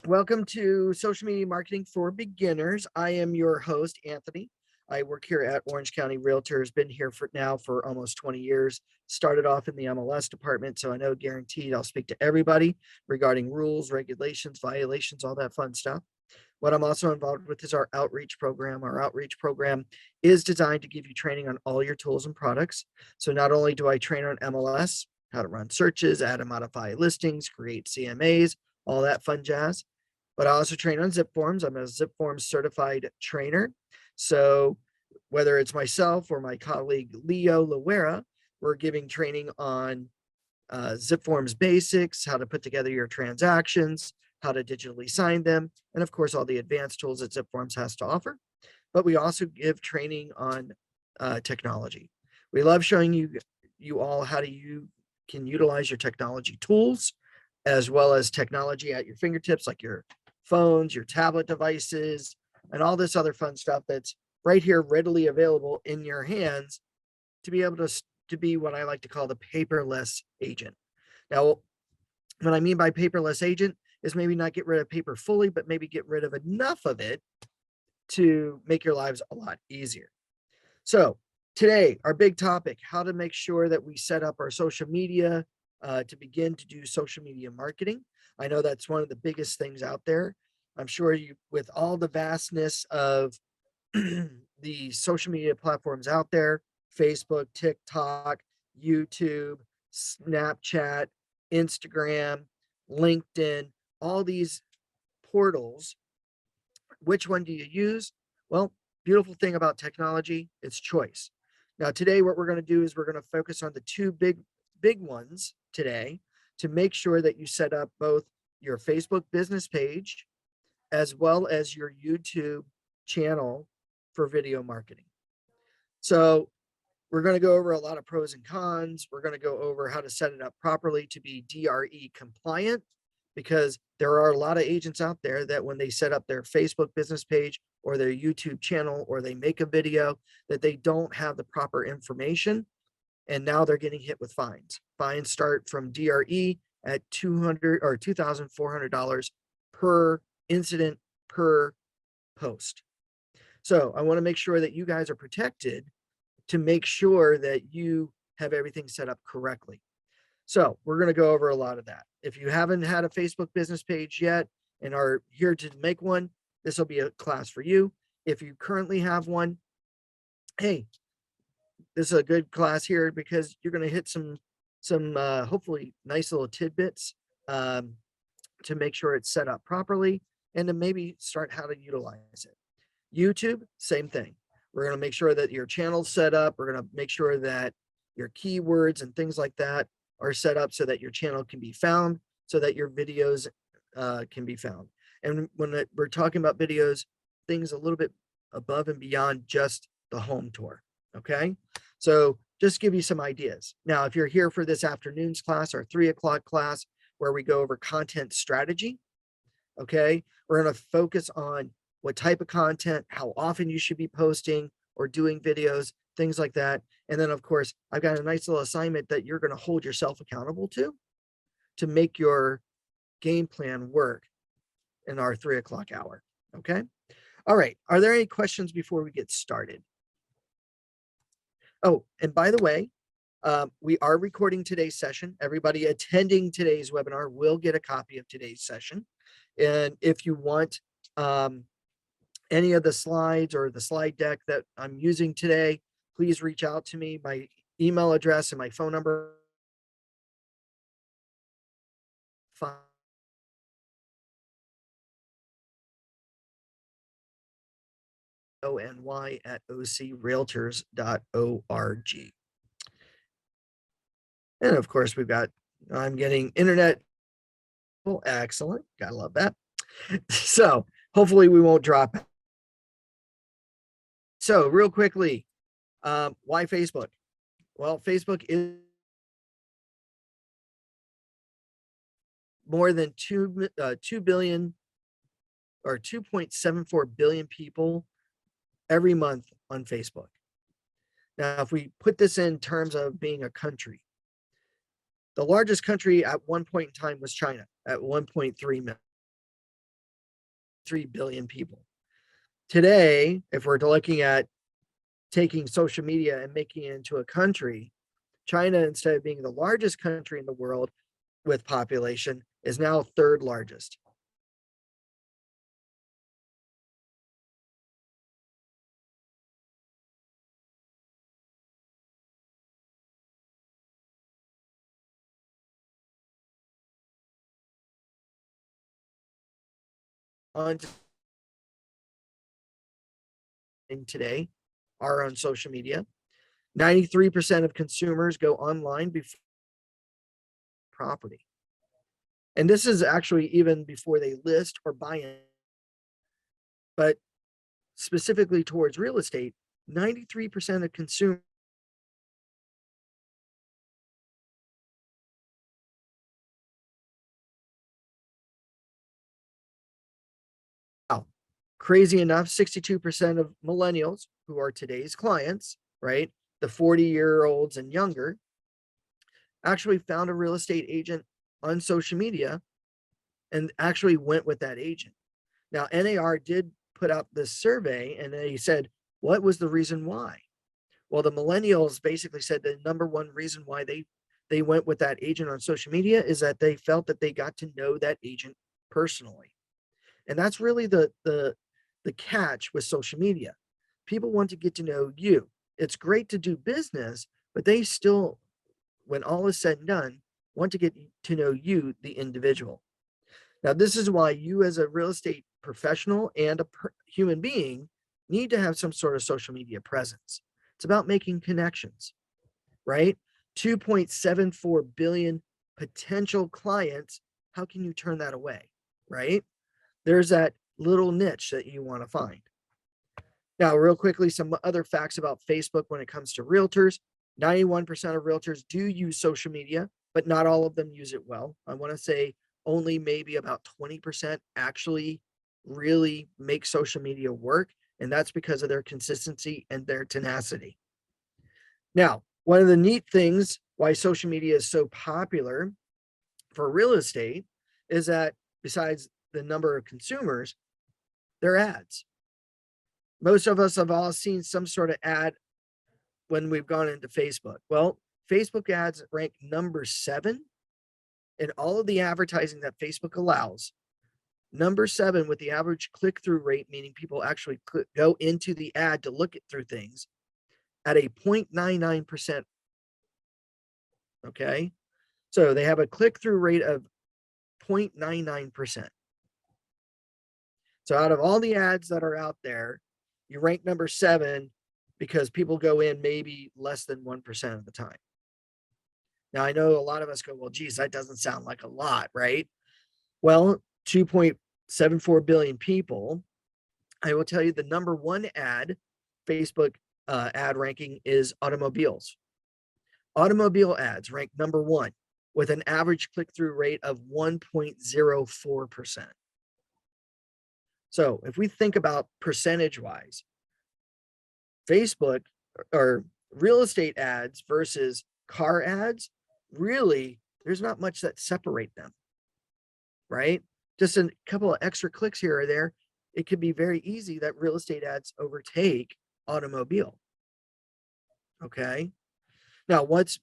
Welcome to Social Media Marketing for Beginners. I am your host, Anthony. I work here at Orange County Realtors, been here for almost 20 years. Started off in the MLS department, so I know guaranteed I'll speak to everybody regarding rules, regulations, violations, all that fun stuff. What I'm also involved with is our outreach program. Our outreach program is designed to give you training on all your tools and products. So not only do I train on MLS, how to run searches, add and modify listings, create CMAs, all that fun jazz, but I also train on zip forms. I'm a zip forms certified trainer. So whether it's myself or my colleague Leo Loera, we're giving training on zip forms basics, how to put together your transactions, how to digitally sign them, and of course, all the advanced tools that zip forms has to offer. But we also give training on technology. We love showing you all how to you can utilize your technology tools as well as technology at your fingertips, like your phones, your tablet devices, and all this other fun stuff that's right here readily available in your hands to be able to be what I like to call the paperless agent. Now, what I mean by paperless agent is maybe not get rid of paper fully, but maybe get rid of enough of it to make your lives a lot easier. So today, our big topic, how to make sure that we set up our social media to begin to do social media marketing. I know that's one of the biggest things out there. I'm sure you, with all the vastness of the social media platforms out there, Facebook, TikTok, YouTube, Snapchat, Instagram, LinkedIn, all these portals, which one do you use? Well, beautiful thing about technology, it's choice. Now, today, what we're going to do is we're going to focus on the two big ones today to make sure that you set up both your Facebook business page as well as your YouTube channel for video marketing. So we're going to go over a lot of pros and cons. We're going to go over how to set it up properly to be DRE compliant, because there are a lot of agents out there that when they set up their Facebook business page or their YouTube channel or they make a video that they don't have the proper information, and now they're getting hit with fines. Fines start from DRE at $200 or $2,400 per incident per post. So I want to make sure that you guys are protected to make sure that you have everything set up correctly. So we're going to go over a lot of that. If you haven't had a Facebook business page yet and are here to make one, this will be a class for you. If you currently have one, hey, this is a good class here because you're going to hit some hopefully nice little tidbits to make sure it's set up properly and to maybe start how to utilize it. YouTube, same thing. We're going to make sure that your channel's set up. We're going to make sure that your keywords and things like that are set up so that your channel can be found, so that your videos can be found. And when we're talking about videos, things a little bit above and beyond just the home tour. Okay. So just give you some ideas. Now, if you're here for this afternoon's class, our 3 o'clock class, where we go over content strategy, okay, we're going to focus on what type of content, how often you should be posting or doing videos, things like that. And then, of course, I've got a nice little assignment that you're going to hold yourself accountable to make your game plan work in our 3 o'clock hour. Okay. All right. Are there any questions before we get started? Oh, and by the way, we are recording today's session. Everybody attending today's webinar will get a copy of today's session. And if you want any of the slides or the slide deck that I'm using today, please reach out to me. My email address and my phone number. ONY@ocrealtors.org. And of course, I'm getting internet. Oh, excellent. Gotta love that. So hopefully we won't drop. So real quickly, why Facebook? Well, Facebook is more than 2 billion or 2.74 billion people every month on Facebook. Now, if we put this in terms of being a country, the largest country at one point in time was China at 1.3 million. 3 billion people. Today, if we're looking at taking social media and making it into a country, China, instead of being the largest country in the world with population, is now third largest. On today are on social media. 93% of consumers go online before property. And this is actually even before they list or buy it. But specifically towards real estate, 93% of consumers. Wow. Crazy enough, 62% of millennials, who are today's clients, right? The 40-year-olds and younger, actually found a real estate agent on social media and actually went with that agent. Now, NAR did put out this survey and they said, what was the reason why? Well, the millennials basically said the number one reason why they went with that agent on social media is that they felt that they got to know that agent personally. And that's really the catch with social media. People want to get to know you. It's great to do business, but they still, when all is said and done, want to get to know you, the individual. Now, this is why you as a real estate professional and a human being need to have some sort of social media presence. It's about making connections, right? 2.74 billion potential clients. How can you turn that away, right? There's that little niche that you want to find. Now, real quickly, some other facts about Facebook when it comes to realtors. 91% of realtors do use social media, but not all of them use it well. I want to say only maybe about 20% actually really make social media work. And that's because of their consistency and their tenacity. Now, one of the neat things why social media is so popular for real estate is that besides the number of consumers, they're ads. Most of us have all seen some sort of ad when we've gone into Facebook. Well, Facebook ads rank number 7 in all of the advertising that Facebook allows. Number 7 with the average click-through rate, meaning people actually go into the ad to look at through things at a 0.99%. Okay. So they have a click-through rate of 0.99%. So out of all the ads that are out there, you rank number 7 because people go in maybe less than 1% of the time. Now, I know a lot of us go, well, geez, that doesn't sound like a lot, right? Well, 2.74 billion people. I will tell you the number 1 ad, Facebook ad ranking is automobiles. Automobile ads rank number 1 with an average click-through rate of 1.04%. So if we think about percentage-wise, Facebook or real estate ads versus car ads, really, there's not much that separate them, right? Just a couple of extra clicks here or there, it could be very easy that real estate ads overtake automobile. Okay. Now, what's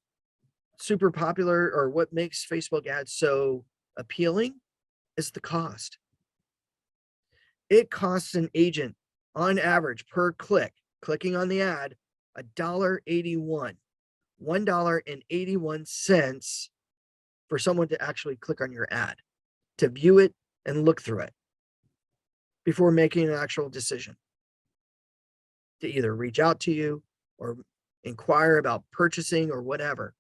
super popular or what makes Facebook ads so appealing is the cost. It costs an agent on average per click, clicking on the ad, $1.81, $1.81 for someone to actually click on your ad, to view it and look through it before making an actual decision to either reach out to you or inquire about purchasing or whatever.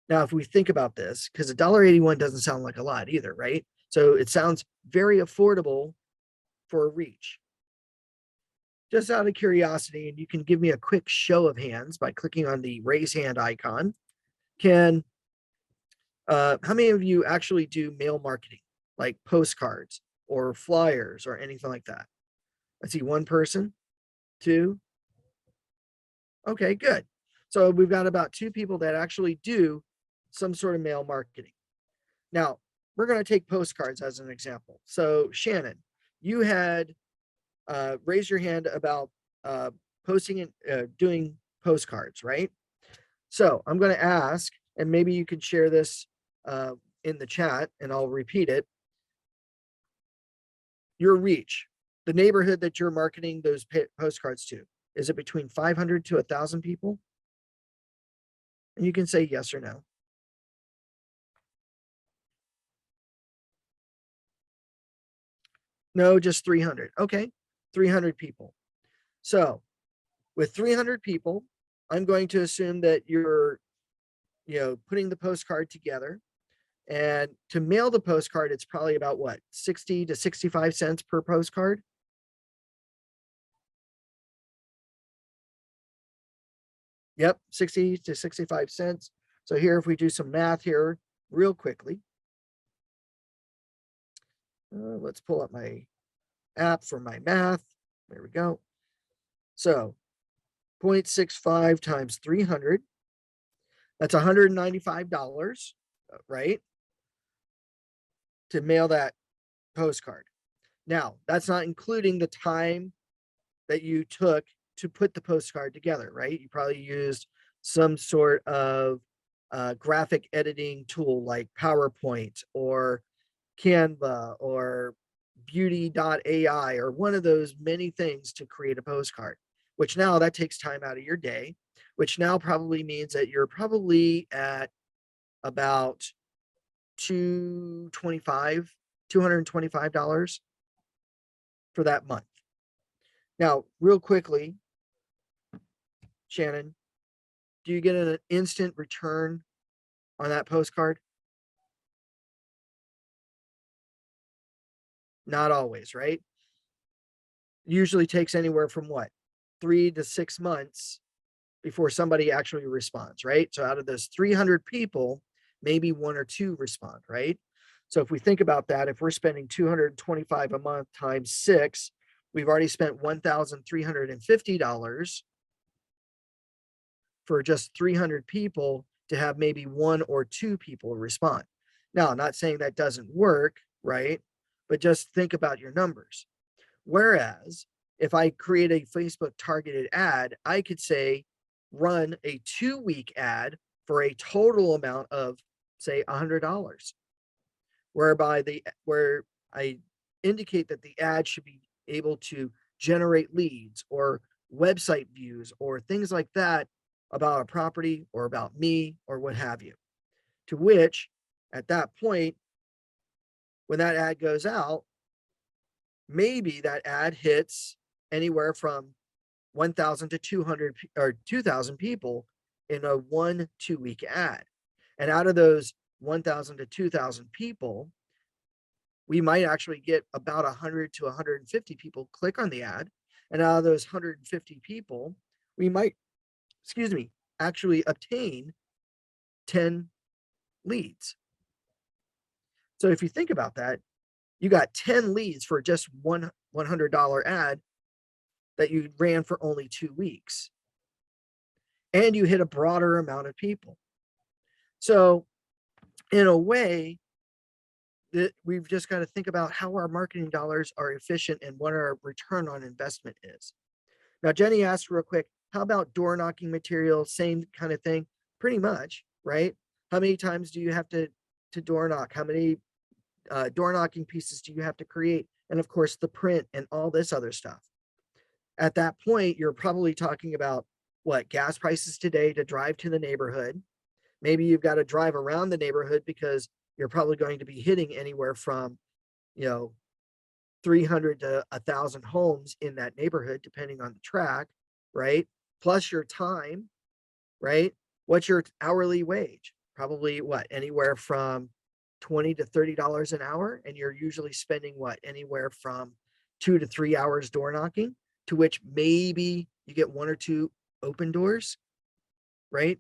Now, if we think about this, because $1.81 doesn't sound like a lot either, right? So it sounds very affordable for a reach. Just out of curiosity, and you can give me a quick show of hands by clicking on the raise hand icon. How many of you actually do mail marketing, like postcards or flyers or anything like that? I see 1 person, 2. Okay, good. So we've got about 2 people that actually do some sort of mail marketing. Now, we're going to take postcards as an example. So Shannon, you had raised your hand about posting and doing postcards, right? So I'm going to ask, and maybe you could share this in the chat and I'll repeat it. Your reach, the neighborhood that you're marketing those postcards to, is it between 500 to 1,000 people? And you can say yes or no. No, just 300. Okay, 300 people. So with 300 people, I'm going to assume that you're, putting the postcard together. And to mail the postcard, it's probably about what, 60 to 65 cents per postcard? Yep, 60 to 65 cents. So here, if we do some math here real quickly, let's pull up my app for my math. There we go. So 0.65 times 300, that's $195, right? To mail that postcard. Now, that's not including the time that you took to put the postcard together, right? You probably used some sort of graphic editing tool like PowerPoint or Canva or beauty.ai or one of those many things to create a postcard, which now that takes time out of your day, which now probably means that you're probably at about $225 for that month. Now, real quickly, Shannon, do you get an instant return on that postcard? Not always, right? Usually takes anywhere from what, 3 to 6 months before somebody actually responds, right? So out of those 300 people, maybe 1 or 2 respond, right? So if we think about that, if we're spending 225 a month times 6, we've already spent $1,350 for just 300 people to have maybe 1 or 2 people respond. Now, I'm not saying that doesn't work, right? But just think about your numbers. Whereas if I create a Facebook targeted ad, I could say run a 2-week ad for a total amount of, say, $100, where I indicate that the ad should be able to generate leads or website views or things like that about a property or about me or what have you. To which, at that point, when that ad goes out, maybe that ad hits anywhere from 1,000 to 200 or 2,000 people in a 1-2 week ad. And out of those 1,000 to 2,000 people, we might actually get about 100 to 150 people click on the ad. And out of those 150 people, we might, actually obtain 10 leads. So if you think about that, you got 10 leads for just one $100 ad that you ran for only 2 weeks. And you hit a broader amount of people. So in a way, that we've just got to think about how our marketing dollars are efficient and what our return on investment is. Now, Jenny asked real quick, how about door knocking material? Same kind of thing, pretty much, right? How many times do you have to door knock? How many door knocking pieces do you have to create? And of course, the print and all this other stuff. At that point, you're probably talking about what gas prices today to drive to the neighborhood. Maybe you've got to drive around the neighborhood because you're probably going to be hitting anywhere from, 300 to 1,000 homes in that neighborhood, depending on the track, right? Plus your time, right? What's your hourly wage? Probably what, anywhere from $20 to $30 an hour. And you're usually spending what, anywhere from 2 to 3 hours door knocking, to which maybe you get 1 or 2 open doors, right?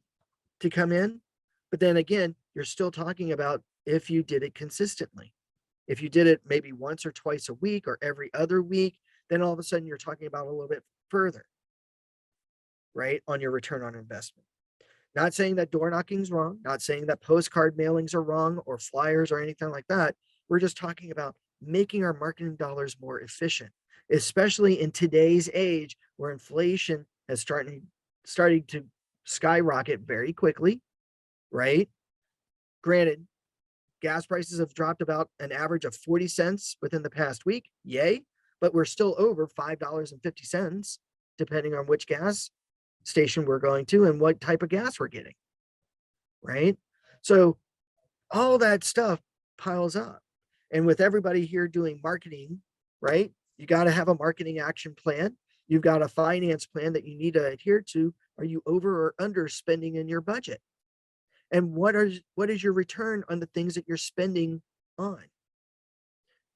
To come in. But then again, you're still talking about if you did it consistently. If you did it maybe once or twice a week or every other week, then all of a sudden you're talking about a little bit further, right? On your return on investment. Not saying that door knocking is wrong, not saying that postcard mailings are wrong or flyers or anything like that. We're just talking about making our marketing dollars more efficient, especially in today's age where inflation has starting to skyrocket very quickly, right? Granted, gas prices have dropped about an average of 40 cents within the past week. Yay. But we're still over $5.50, depending on which gas station we're going to and what type of gas we're getting. Right. So all that stuff piles up. And with everybody here doing marketing, right? You got to have a marketing action plan. You've got a finance plan that you need to adhere to. Are you over or under spending in your budget? And what is your return on the things that you're spending on?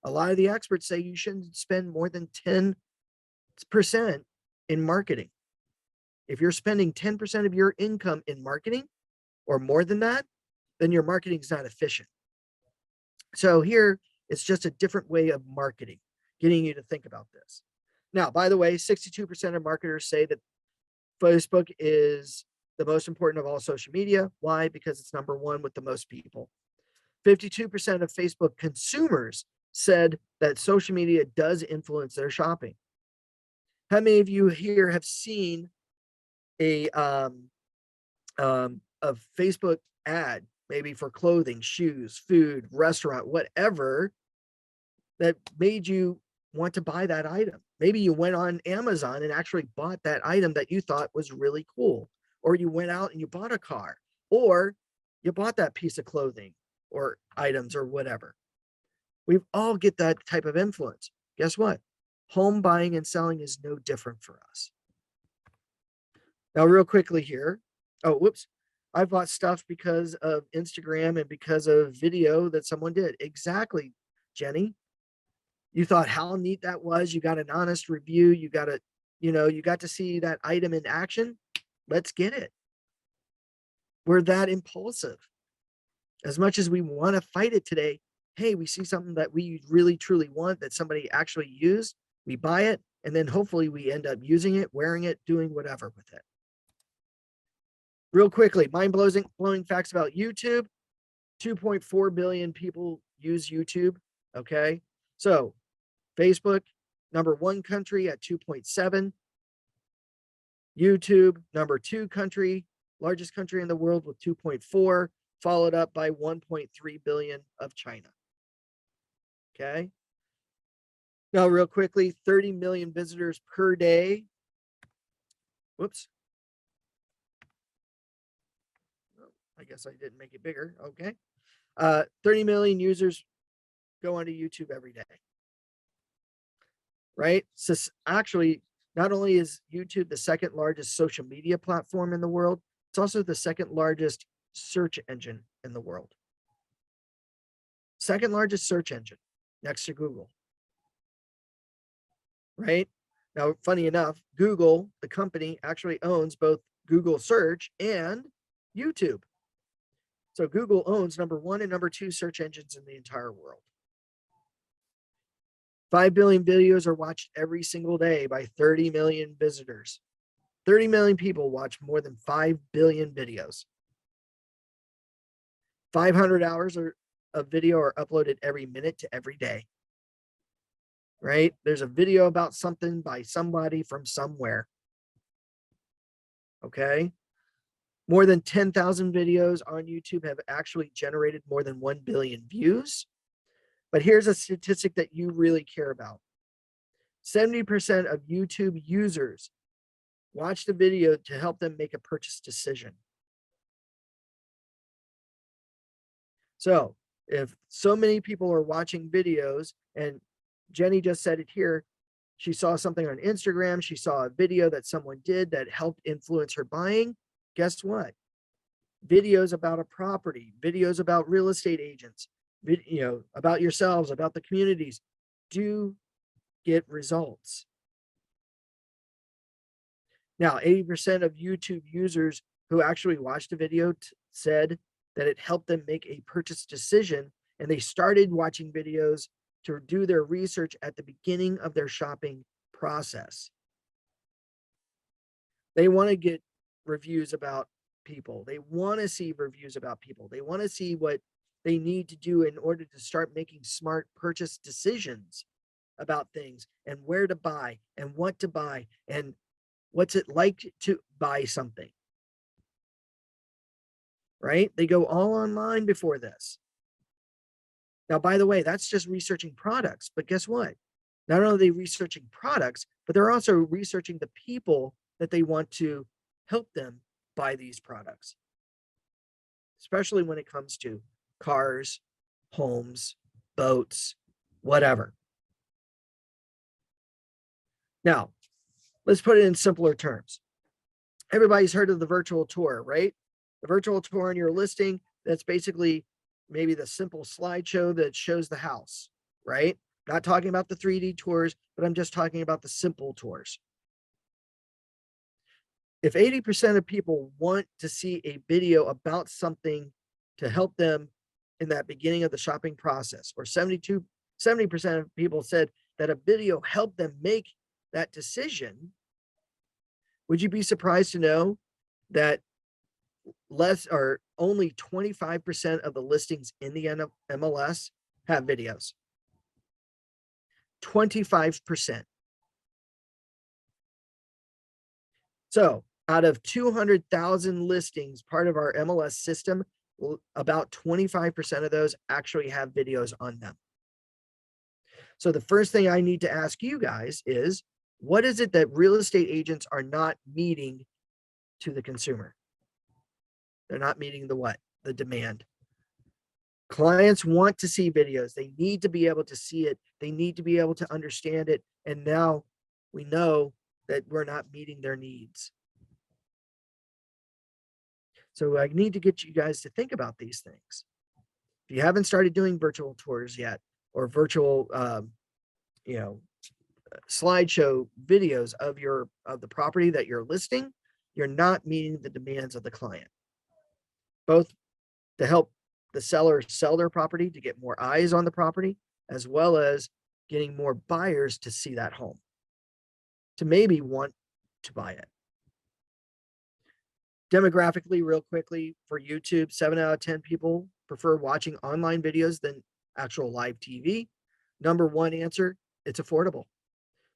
A lot of the experts say you shouldn't spend more than 10% in marketing. If you're spending 10% of your income in marketing or more than that, then your marketing is not efficient. So here, it's just a different way of marketing, getting you to think about this. Now, by the way, 62% of marketers say that Facebook is the most important of all social media. Why? Because it's number one with the most people. 52% of Facebook consumers said that social media does influence their shopping. How many of you here have seen a Facebook ad, maybe for clothing, shoes, food, restaurant, whatever, that made you want to buy that item? Maybe you went on Amazon and actually bought that item that you thought was really cool, or you went out and you bought a car, or you bought that piece of clothing or items or whatever. We all get that type of influence. Guess what? Home buying and selling is no different for us. Now, real quickly here. Oh, whoops. I bought stuff because of Instagram and because of video that someone did. Exactly, Jenny. You thought how neat that was. You got an honest review. You got to see that item in action. Let's get it. We're that impulsive. As much as we want to fight it today, hey, we see something that we really truly want that somebody actually used, we buy it, and then hopefully we end up using it, wearing it, doing whatever with it. Real quickly, mind-blowing facts about YouTube. 2.4 billion people use YouTube. Okay. So Facebook, number one country at 2.7. YouTube, number two country, largest country in the world with 2.4, followed up by 1.3 billion of China. Okay. Now, real quickly, 30 million visitors per day. Whoops. I guess I didn't make it bigger. Okay. 30 million users go onto YouTube every day. Right? So actually, not only is YouTube the second largest social media platform in the world, it's also the second largest search engine in the world. Second largest search engine next to Google. Right? Now, funny enough, Google, the company, actually owns both Google Search and YouTube. So Google owns number one and number two search engines in the entire world. 5 billion videos are watched every single day by 30 million visitors. 30 million people watch more than 5 billion videos. 500 hours of video are uploaded every minute to every day. Right? There's a video about something by somebody from somewhere. Okay. More than 10,000 videos on YouTube have actually generated more than 1 billion views. But here's a statistic that you really care about. 70% of YouTube users watch the video to help them make a purchase decision. So if so many people are watching videos, and Jenny just said it here, she saw something on Instagram, she saw a video that someone did that helped influence her buying. Guess what? Videos about a property, videos about real estate agents, about yourselves, about the communities, do get results. Now, 80% of YouTube users who actually watched the video said that it helped them make a purchase decision, and they started watching videos to do their research at the beginning of their shopping process. They want to get reviews about people. They want to see reviews about people. They want to see what they need to do in order to start making smart purchase decisions about things and where to buy and what to buy and what's it like to buy something. Right? They go all online before this. Now, by the way, that's just researching products, but guess what? Not only are they researching products, but they're also researching the people that they want to help them buy these products, especially when it comes to cars, homes, boats, whatever. Now, let's put it in simpler terms. Everybody's heard of the virtual tour, right? The virtual tour on your listing, that's basically maybe the simple slideshow that shows the house, right? Not talking about the 3D tours, but I'm just talking about the simple tours. If 80% of people want to see a video about something to help them in that beginning of the shopping process, or 70% of people said that a video helped them make that decision, would you be surprised to know that less or only 25% of the listings in the MLS have videos? 25%. So out of 200,000 listings, part of our MLS system, about 25% of those actually have videos on them. So the first thing I need to ask you guys is, what is it that real estate agents are not meeting to the consumer? They're not meeting the what? The demand. Clients want to see videos. They need to be able to see it. They need to be able to understand it. And now we know that we're not meeting their needs. So I need to get you guys to think about these things. If you haven't started doing virtual tours yet, or virtual, slideshow videos of the property that you're listing, you're not meeting the demands of the client, both to help the seller sell their property, to get more eyes on the property, as well as getting more buyers to see that home, to maybe want to buy it. Demographically, real quickly, for YouTube, 7 out of 10 people prefer watching online videos than actual live TV. Number one answer, it's affordable.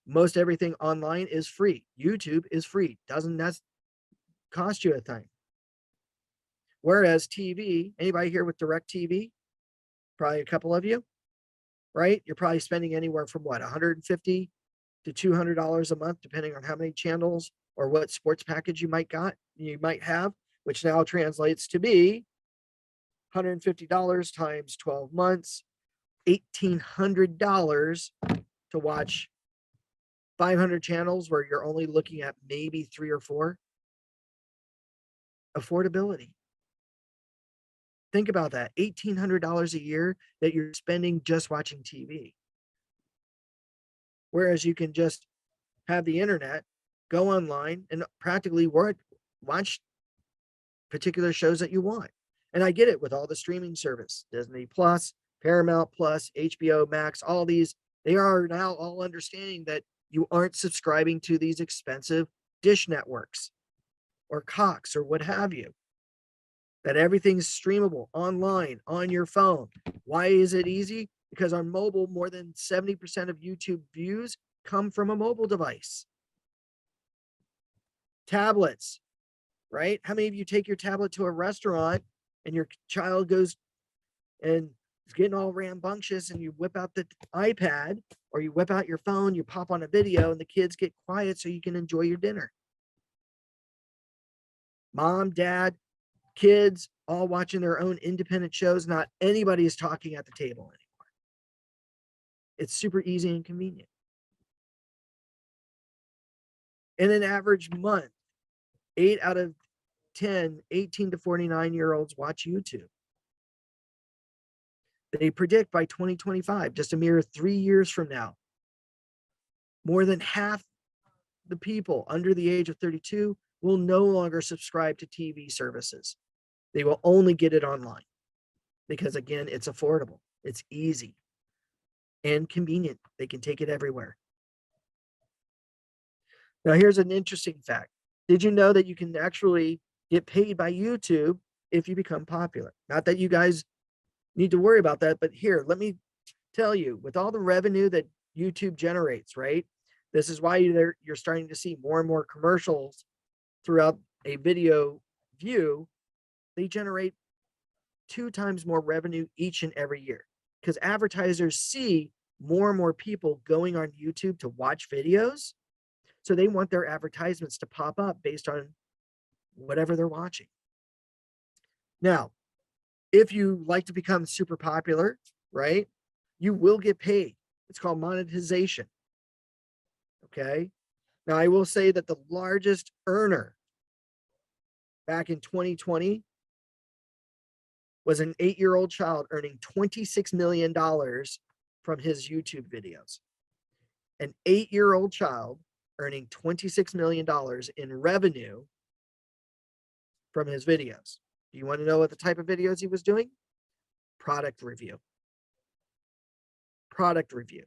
Most everything online is free. YouTube is free. Doesn't cost you a thing. Whereas TV, anybody here with DirecTV? Probably a couple of you, right? You're probably spending anywhere from what, $150 to $200 a month, depending on how many channels or what sports package you might have, which now translates to be $150 times 12 months, $1,800 to watch 500 channels where you're only looking at maybe 3 or 4. Affordability. Think about that, $1,800 a year that you're spending just watching TV. Whereas you can just have the internet, go online, and practically watch particular shows that you want. And I get it with all the streaming service, Disney Plus, Paramount Plus, HBO Max, all these, they are now all understanding that you aren't subscribing to these expensive dish networks or Cox or what have you, that everything's streamable online on your phone. Why is it easy? Because on mobile, more than 70% of YouTube views come from a mobile device. Tablets, right? How many of you take your tablet to a restaurant and your child goes and is getting all rambunctious and you whip out the iPad or you whip out your phone, you pop on a video and the kids get quiet so you can enjoy your dinner? Mom, dad, kids all watching their own independent shows. Not anybody is talking at the table anymore. It's super easy and convenient. In an average month, 8 out of 10 18 to 49-year-olds watch YouTube. They predict by 2025, just a mere 3 years from now, more than half the people under the age of 32 will no longer subscribe to TV services. They will only get it online because, again, it's affordable, it's easy, and convenient. They can take it everywhere. Now, here's an interesting fact. Did you know that you can actually get paid by YouTube if you become popular? Not that you guys need to worry about that. But here, let me tell you, with all the revenue that YouTube generates, right? This is why you're starting to see more and more commercials throughout a video view. They generate 2 times more revenue each and every year because advertisers see more and more people going on YouTube to watch videos. So they want their advertisements to pop up based on whatever they're watching. Now, if you like to become super popular, right, you will get paid. It's called monetization. Okay. Now, I will say that the largest earner back in 2020 was an 8-year-old child earning $26 million from his YouTube videos. An 8-year-old child earning $26 million in revenue from his videos. Do you want to know what the type of videos he was doing? Product review. Product review.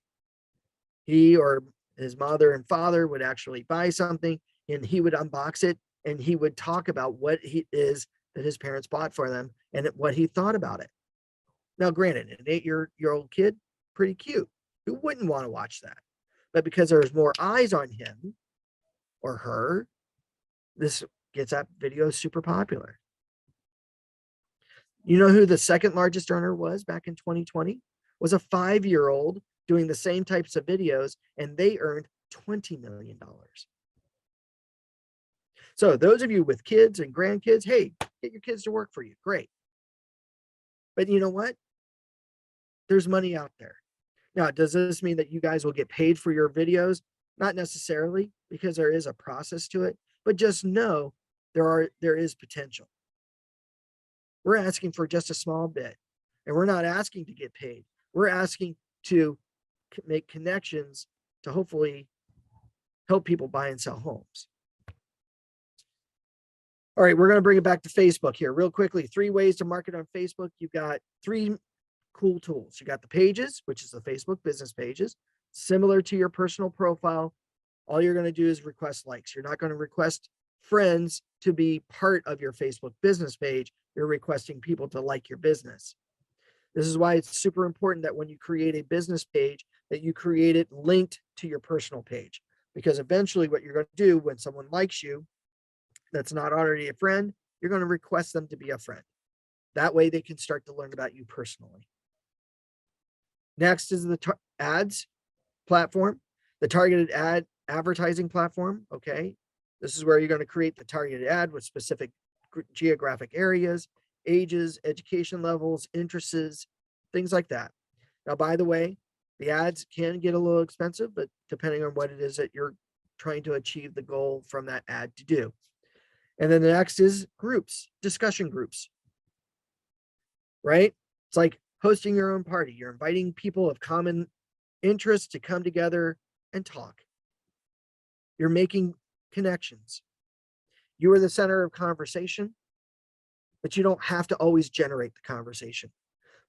He or his mother and father would actually buy something and he would unbox it and he would talk about what it is that his parents bought for them and what he thought about it. Now, granted, an 8-year-old kid, pretty cute. Who wouldn't want to watch that? But because there's more eyes on him or her, this gets that video super popular. You know who the second largest earner was back in 2020? Was a 5-year-old doing the same types of videos, and they earned $20 million. So those of you with kids and grandkids, hey, get your kids to work for you. Great. But you know what? There's money out there. Now, does this mean that you guys will get paid for your videos? Not necessarily, because there is a process to it, but just know there is potential. We're asking for just a small bit, and we're not asking to get paid. We're asking to make connections to hopefully help people buy and sell homes. All right, we're going to bring it back to Facebook here real quickly. 3 ways to market on Facebook. You've got 3 cool tools. You got the pages, which is the Facebook business pages, similar to your personal profile. All you're going to do is request likes. You're not going to request friends to be part of your Facebook business page. You're requesting people to like your business. This is why it's super important that when you create a business page, that you create it linked to your personal page. Because eventually what you're going to do when someone likes you, that's not already a friend, you're going to request them to be a friend. That way they can start to learn about you personally. Next is the ads platform, the targeted ad advertising platform. Okay. This is where you're going to create the targeted ad with specific geographic areas, ages, education levels, interests, things like that. Now, by the way, the ads can get a little expensive, but depending on what it is that you're trying to achieve the goal from that ad to do. And then the next is groups, discussion groups, right? It's like hosting your own party. You're inviting people of common interest to come together and talk. You're making connections. You are the center of conversation, but you don't have to always generate the conversation.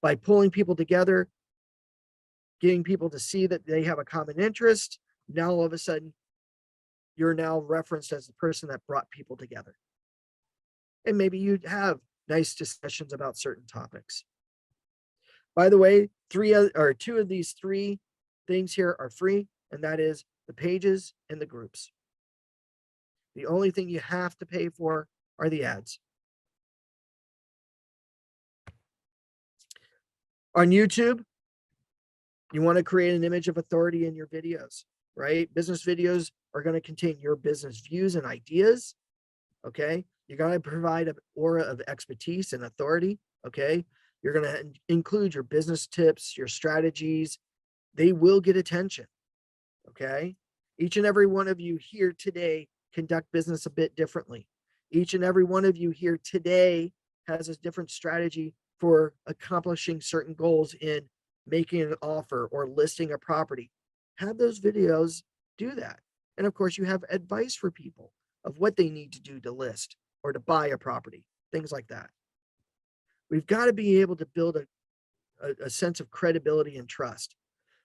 By pulling people together, getting people to see that they have a common interest, now all of a sudden, you're now referenced as the person that brought people together. And maybe you have nice discussions about certain topics. By the way, 2 of these 3 things here are free, and that is the pages and the groups. The only thing you have to pay for are the ads. On YouTube, you want to create an image of authority in your videos, right? Business videos are going to contain your business views and ideas. Okay. You're going to provide an aura of expertise and authority. Okay. You're going to include your business tips, your strategies. They will get attention. Okay. Each and every one of you here today conduct business a bit differently. Each and every one of you here today has a different strategy for accomplishing certain goals in making an offer or listing a property. Have those videos do that. And of course, you have advice for people of what they need to do to list or to buy a property, things like that. We've got to be able to build a sense of credibility and trust.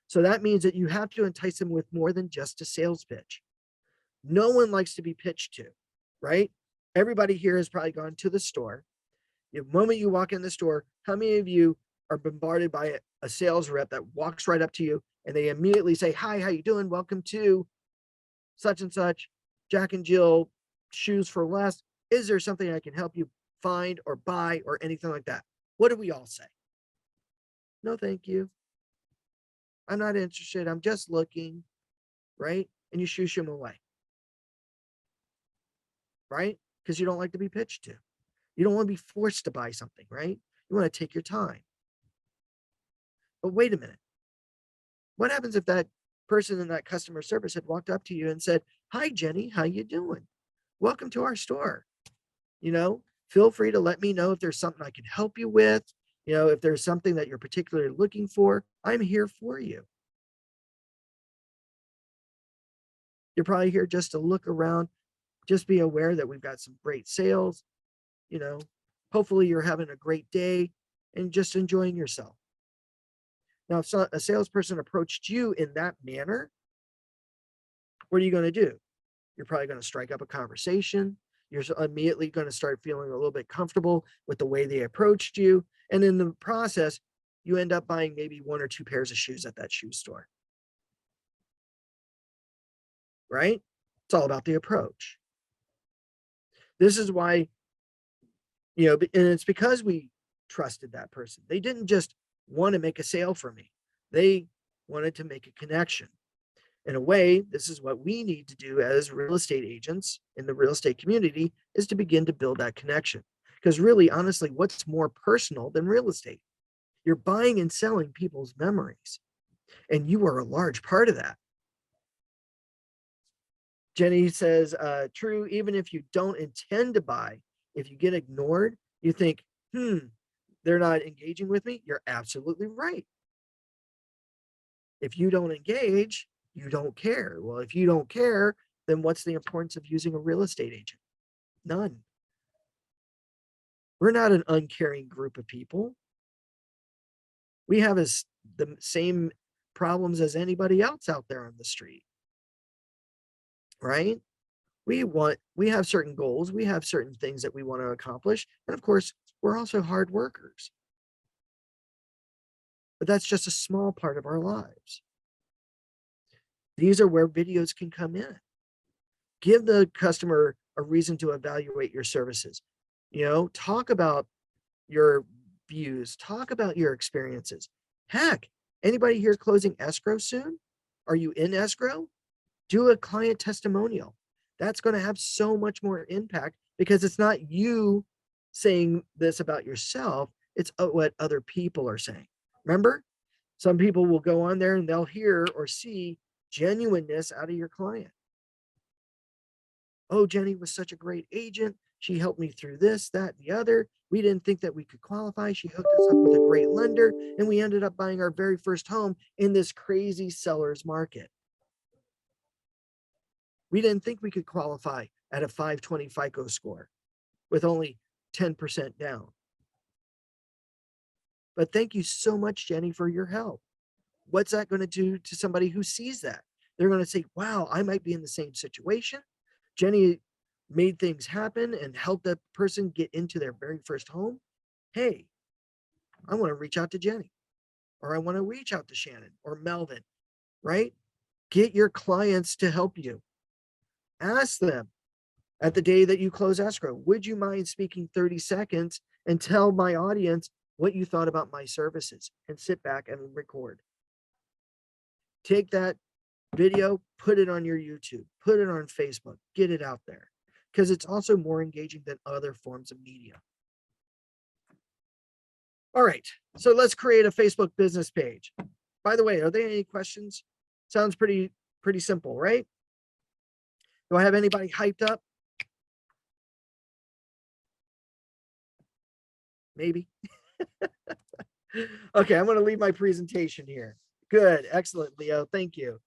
So that means that you have to entice them with more than just a sales pitch. No one likes to be pitched to, right? Everybody here has probably gone to the store. The moment you walk in the store, how many of you are bombarded by a sales rep that walks right up to you and they immediately say, "Hi, how you doing? Welcome to such and such, Jack and Jill shoes for less. Is there something I can help you find or buy or anything like that?" What do we all say? "No, thank you. I'm not interested. I'm just looking," right? And you shoosh them away, right? Because you don't like to be pitched to. You don't want to be forced to buy something, right? You want to take your time. But wait a minute. What happens if that person in that customer service had walked up to you and said, "Hi, Jenny, how you doing? Welcome to our store. Feel free to let me know if there's something I can help you with. If there's something that you're particularly looking for, I'm here for you." You're probably here just to look around. Just be aware that we've got some great sales. You know, Hopefully you're having a great day and just enjoying yourself. Now, if a salesperson approached you in that manner, what are you going to do? You're probably going to strike up a conversation. You're immediately going to start feeling a little bit comfortable with the way they approached you. And in the process, you end up buying maybe one or two pairs of shoes at that shoe store, right? It's all about the approach. This is why, and it's because we trusted that person. They didn't just want to make a sale for me. They wanted to make a connection. In a way, this is what we need to do as real estate agents in the real estate community, is to begin to build that connection. Because really, honestly, what's more personal than real estate? You're buying and selling people's memories, and you are a large part of that. Jenny says, "True, even if you don't intend to buy, if you get ignored, you think, they're not engaging with me." You're absolutely right. If you don't engage, you don't care. Well, if you don't care, then what's the importance of using a real estate agent? None. We're not an uncaring group of people. We have the same problems as anybody else out there on the street, right? We have certain goals. We have certain things that we want to accomplish. And of course, we're also hard workers. But that's just a small part of our lives. These are where videos can come in. Give the customer a reason to evaluate your services. Talk about your views, talk about your experiences. Heck, anybody here closing escrow soon? Are you in escrow? Do a client testimonial. That's going to have so much more impact, because it's not you saying this about yourself, it's what other people are saying. Remember, some people will go on there and they'll hear or see genuineness out of your client. "Oh, Jenny was such a great agent. She helped me through this, that, the other. We didn't think that we could qualify. She hooked us up with a great lender, and we ended up buying our very first home in this crazy seller's market. We didn't think we could qualify at a 520 FICO score with only 10% down. But thank you so much, Jenny, for your help." What's that going to do to somebody who sees that? They're going to say, "Wow, I might be in the same situation. Jenny made things happen and helped that person get into their very first home. Hey, I want to reach out to Jenny, or I want to reach out to Shannon or Melvin," right? Get your clients to help you. Ask them at the day that you close escrow, "Would you mind speaking 30 seconds and tell my audience what you thought about my services?" And sit back and record. Take that video, put it on your YouTube, put it on Facebook, get it out there, because it's also more engaging than other forms of media. All right, so let's create a Facebook business page. By the way, are there any questions? Sounds pretty simple, right? Do I have anybody hyped up? Maybe. Okay, I'm going to leave my presentation here. Good, excellent, Leo. Thank you.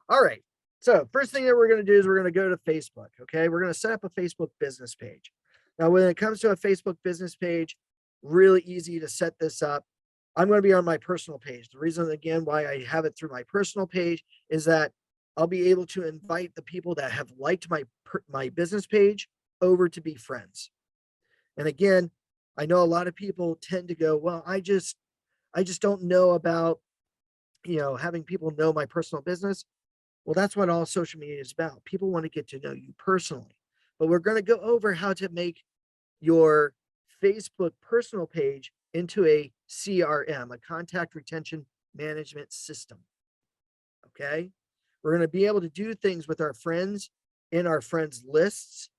All right. So first thing that we're going to do is we're going to go to Facebook. Okay, we're going to set up a Facebook business page. Now, when it comes to a Facebook business page, really easy to set this up. I'm going to be on my personal page. The reason, again, why I have it through my personal page is that I'll be able to invite the people that have liked my business page over to be friends. And again, I know a lot of people tend to go, "Well, I I just don't know about, having people know my personal business. Well, that's what all social media is about. People want to get to know you personally. But we're going to go over how to make your Facebook personal page into a CRM, a contact retention management system. Okay. We're going to be able to do things with our friends in our friends lists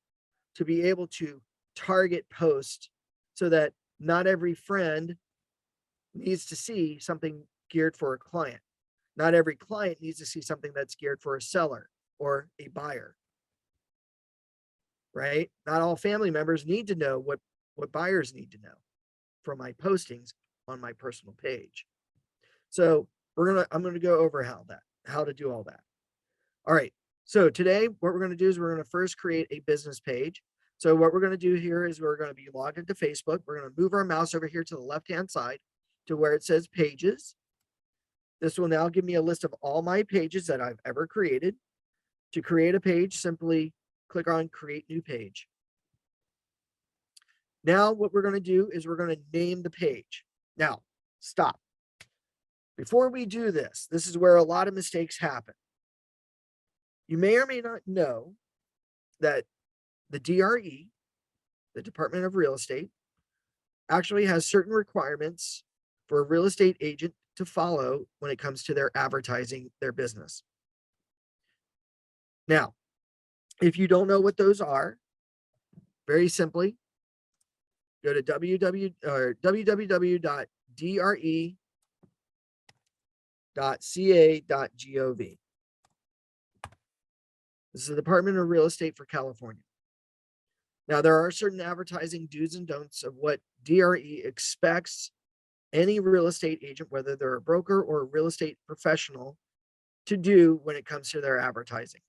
to be able to target post so that not every friend needs to see something geared for a client. Not every client needs to see something that's geared for a seller or a buyer, right? Not all family members need to know what buyers need to know from my postings on my personal page. So I'm gonna go over how to do all that. All right. So today, what we're gonna do is we're gonna first create a business page. So what we're gonna do here is we're gonna be logged into Facebook. We're gonna move our mouse over here to the left-hand side to where it says pages. This will now give me a list of all my pages that I've ever created. To create a page, simply click on create new page. Now what we're going to do is we're going to name the page. Now, stop. Before we do this, this is where a lot of mistakes happen. You may or may not know that the DRE, the Department of Real Estate, actually has certain requirements for a real estate agent to follow when it comes to their advertising their business. Now, if you don't know what those are, very simply, go to www.dre.ca.gov. This is the Department of Real Estate for California. Now, there are certain advertising do's and don'ts of what DRE expects any real estate agent, whether they're a broker or a real estate professional, to do when it comes to their advertising.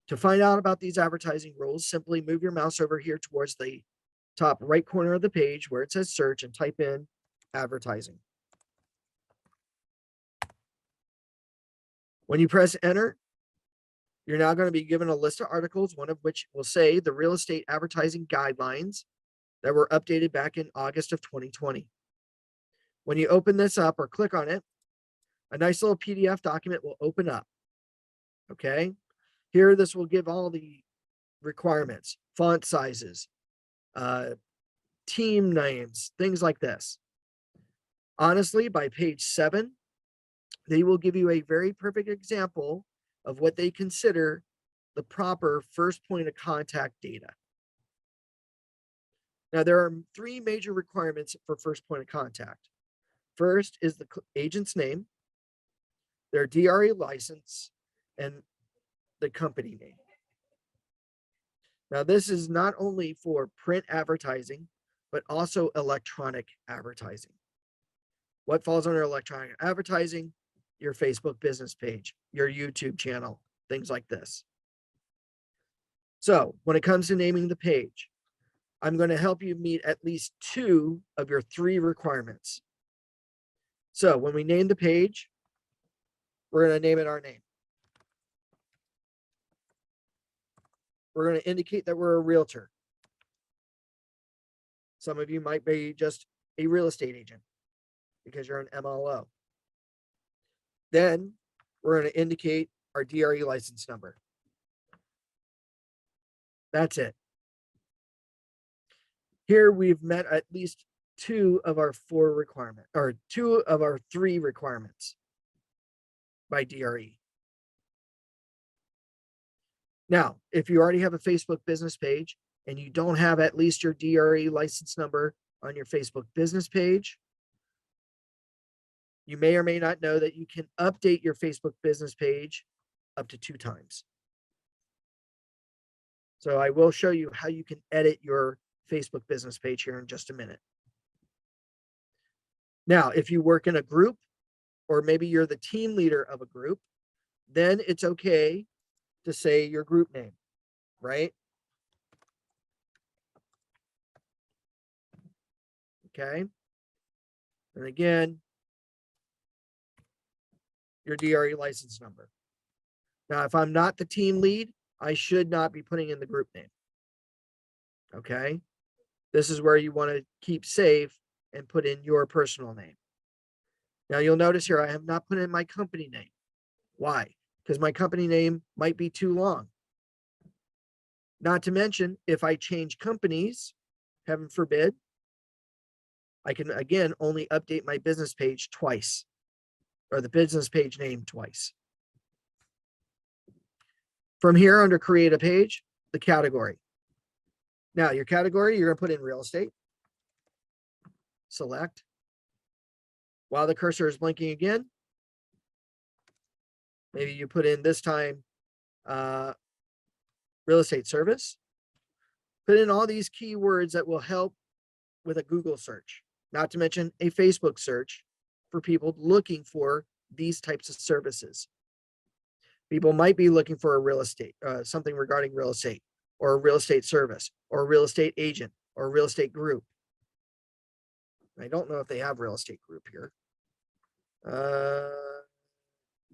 To find out about these advertising rules, simply move your mouse over here towards the top right corner of the page where it says search and type in advertising. When you press enter, you're now going to be given a list of articles, one of which will say the real estate advertising guidelines that were updated back in August of 2020. When you open this up or click on it, a nice little PDF document will open up. Okay. Here, this will give all the requirements, font sizes, team names, things like this. Honestly, by page 7, they will give you a very perfect example of what they consider the proper first point of contact data. Now, there are 3 major requirements for first point of contact. First is the agent's name, their DRE license, and the company name. Now, this is not only for print advertising, but also electronic advertising. What falls under electronic advertising? Your Facebook business page, your YouTube channel, things like this. So when it comes to naming the page, I'm going to help you meet at least 2 of your 3 requirements. So when we name the page, we're going to name it our name. We're going to indicate that we're a realtor. Some of you might be just a real estate agent because you're an MLO. Then we're going to indicate our DRE license number. That's it. Here we've met at least 2 of our 4 requirements, or 2 of our 3 requirements by DRE. Now, if you already have a Facebook business page and you don't have at least your DRE license number on your Facebook business page, you may or may not know that you can update your Facebook business page up to 2 times. So I will show you how you can edit your Facebook business page here in just a minute. Now, if you work in a group, or maybe you're the team leader of a group, then it's okay to say your group name, right? Okay. And again, your DRE license number. Now, if I'm not the team lead, I should not be putting in the group name. Okay. This is where you want to keep safe and put in your personal name. Now you'll notice here I have not put in my company name. Why? Because my company name might be too long. Not to mention, if I change companies, heaven forbid, I can again only update my business page twice, or the business page name twice. From here, under create a page, the category. Now your category, you're going to put in real estate. Select. While the cursor is blinking again, maybe you put in this time real estate service. Put in all these keywords that will help with a Google search, not to mention a Facebook search for people looking for these types of services. People might be looking for a real estate, something regarding real estate, or a real estate service, or a real estate agent, or a real estate group. I don't know if they have real estate group here.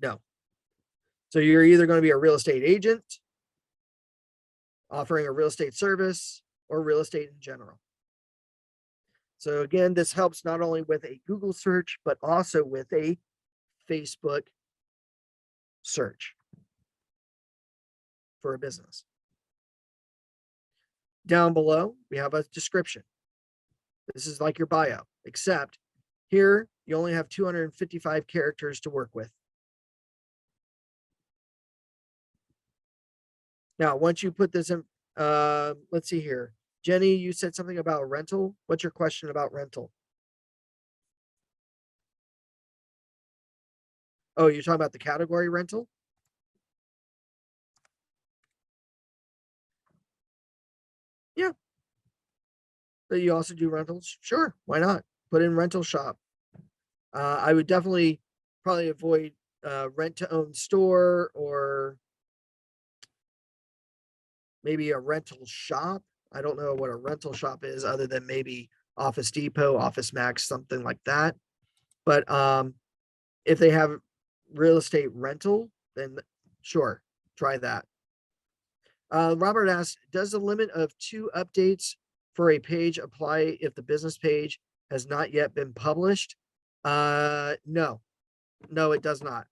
No. So you're either going to be a real estate agent, offering a real estate service, or real estate in general. So again, this helps not only with a Google search, but also with a Facebook search for a business. Down below, we have a description. This is like your bio, except here you only have 255 characters to work with. Now, once you put this in, let's see here. Jenny, you said something about rental. What's your question about rental? Oh, you're talking about the category rental? Yeah. So you also do rentals? Sure, why not? Put in rental shop. I would definitely probably avoid rent to own store, or maybe a rental shop. I don't know what a rental shop is other than maybe Office Depot, Office Max, something like that. But if they have real estate rental, then sure, try that. Robert asks, does the limit of 2 updates for a page apply if the business page has not yet been published? No, it does not.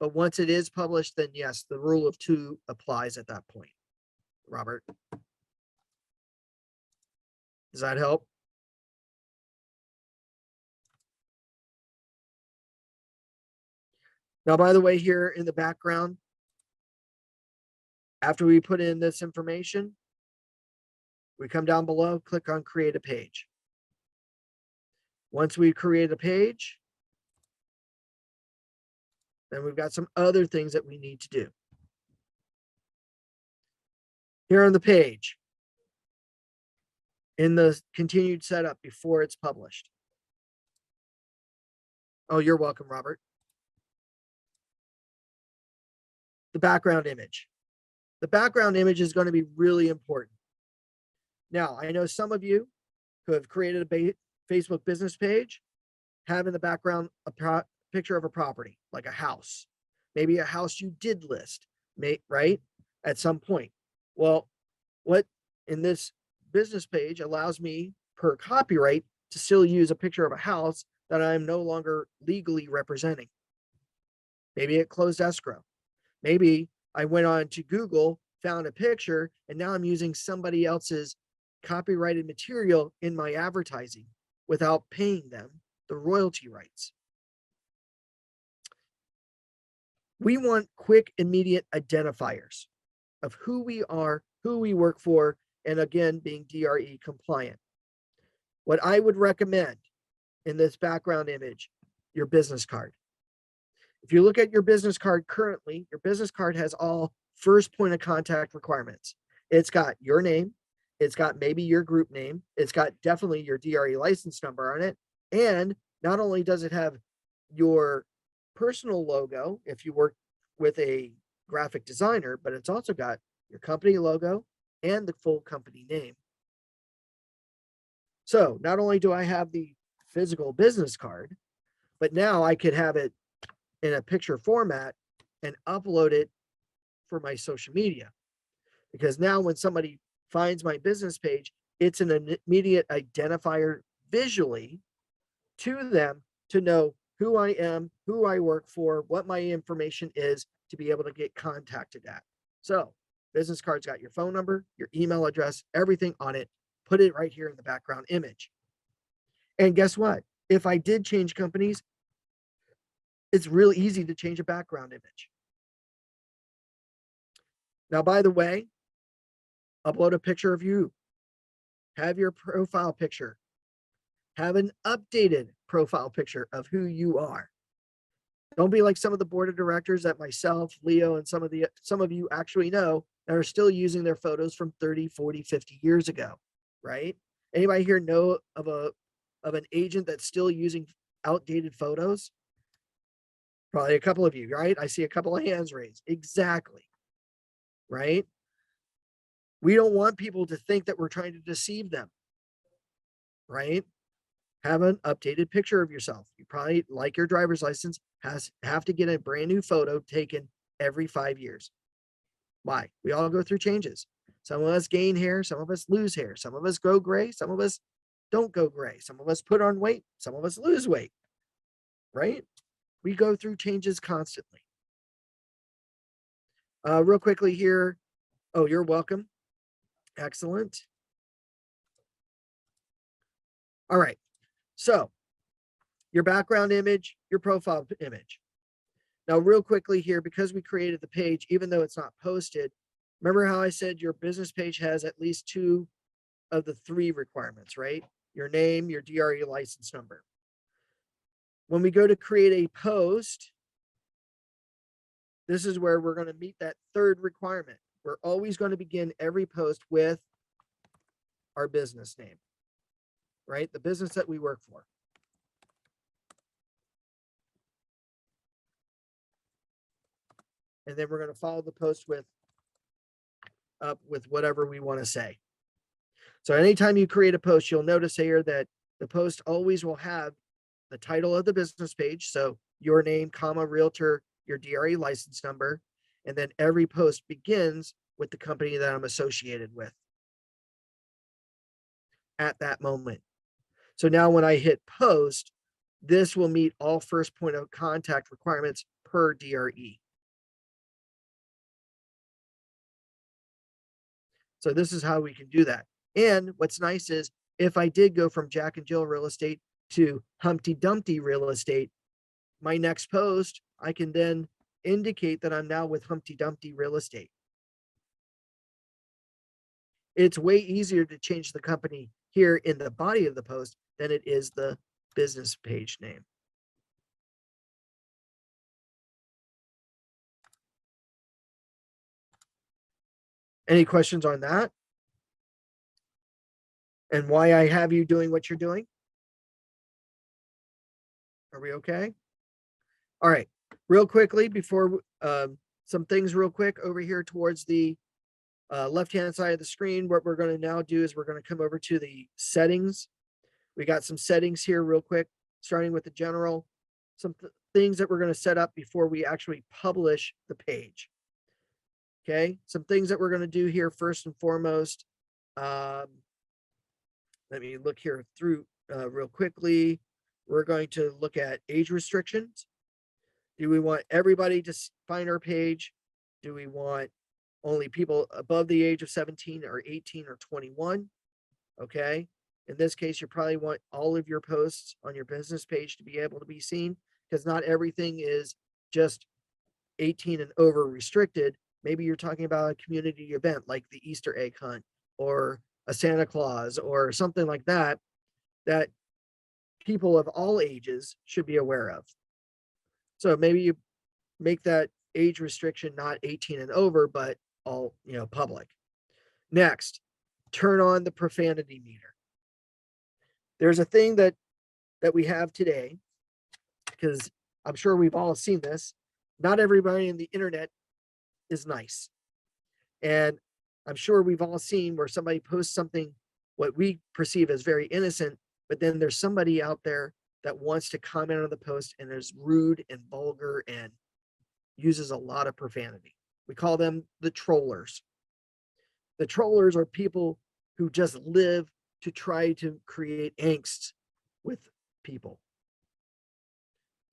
But once it is published, then yes, the rule of 2 applies at that point. Robert, does that help? Now, by the way, here in the background, after we put in this information, we come down below, click on create a page. Once we create a page, then we've got some other things that we need to do. Here on the page, in the continued setup before it's published. Oh, you're welcome, Robert. The background image. The background image is going to be really important. Now, I know some of you who have created a Facebook business page have in the background a picture of a property, like a house, maybe a house you did list, right, at some point. Well, what in this business page allows me per copyright to still use a picture of a house that I'm no longer legally representing. Maybe it closed escrow. Maybe I went on to Google, found a picture, and now I'm using somebody else's copyrighted material in my advertising without paying them the royalty rights. We want quick, immediate identifiers of who we are, who we work for, and again, being DRE compliant. What I would recommend in this background image, your business card. If you look at your business card currently, your business card has all first point of contact requirements. It's got your name. It's got maybe your group name. It's got definitely your DRE license number on it. And not only does it have your personal logo, if you work with a graphic designer, but it's also got your company logo and the full company name. So not only do I have the physical business card, but now I could have it in a picture format and upload it for my social media. Because now when somebody finds my business page, it's an immediate identifier visually to them to know who I am, who I work for, what my information is to be able to get contacted at. So business card's got your phone number, your email address, everything on it. Put it right here in the background image. And guess what? If I did change companies, it's real easy to change a background image. Now, by the way, upload a picture of you. Have your profile picture. Have an updated profile picture of who you are. Don't be like some of the board of directors that myself, Leo, and some of you actually know that are still using their photos from 30, 40, 50 years ago, right? Anybody here know of an agent that's still using outdated photos? Probably a couple of you, right? I see a couple of hands raised. Exactly. Right? We don't want people to think that we're trying to deceive them. Right? Have an updated picture of yourself. You probably, like your driver's license, have to get a brand new photo taken every 5 years. Why? We all go through changes. Some of us gain hair, some of us lose hair, some of us go gray, some of us don't go gray, some of us put on weight, some of us lose weight. Right? We go through changes constantly. Real quickly here. Oh, you're welcome. Excellent. All right. So your background image, your profile image. Now, real quickly here, because we created the page, even though it's not posted, remember how I said your business page has at least 2 of the 3 requirements, right? Your name, your DRE license number. When we go to create a post, this is where we're going to meet that 3rd requirement. We're always going to begin every post with our business name, right? The business that we work for. And then we're going to follow the post with whatever we want to say. So anytime you create a post, you'll notice here that the post always will have the title of the business page. So your name, comma, realtor, your DRE license number. And then every post begins with the company that I'm associated with at that moment. So now when I hit post, this will meet all first point of contact requirements per DRE. So this is how we can do that. And what's nice is if I did go from Jack and Jill Real Estate to Humpty Dumpty Real Estate, my next post, I can then indicate that I'm now with Humpty Dumpty Real Estate. It's way easier to change the company here in the body of the post than it is the business page name. Any questions on that? And why I have you doing what you're doing? Are we okay? All right, real quickly before some things real quick over here towards the left-hand side of the screen. What we're going to now do is we're going to come over to the settings. We got some settings here real quick, starting with the general, some things that we're going to set up before we actually publish the page. Okay, some things that we're going to do here first and foremost. Let me look here through real quickly. We're going to look at age restrictions. Do we want everybody to find our page? Do we want only people above the age of 17 or 18 or 21? Okay. In this case, you probably want all of your posts on your business page to be able to be seen, because not everything is just 18 and over restricted. Maybe you're talking about a community event like the Easter egg hunt or a Santa Claus or something like that, that people of all ages should be aware of. So maybe you make that age restriction not 18 and over, but all, public. Next, turn on the profanity meter. There's a thing that we have today, because I'm sure we've all seen this. Not everybody on the internet is nice. And I'm sure we've all seen where somebody posts something, what we perceive as very innocent, but then there's somebody out there that wants to comment on the post and is rude and vulgar and uses a lot of profanity. We call them the trollers. The trollers are people who just live to try to create angst with people.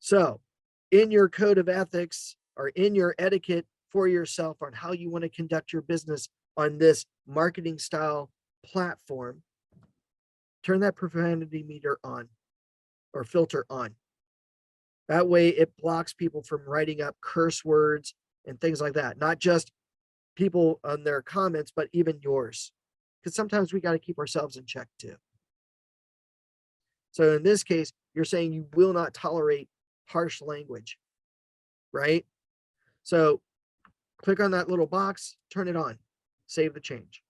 So in your code of ethics or in your etiquette for yourself on how you want to conduct your business on this marketing style platform, turn that profanity meter on or filter on. That way it blocks people from writing up curse words and things like that. Not just people on their comments, but even yours. Because sometimes we got to keep ourselves in check too. So in this case, you're saying you will not tolerate harsh language, right? So click on that little box, turn it on, save the change.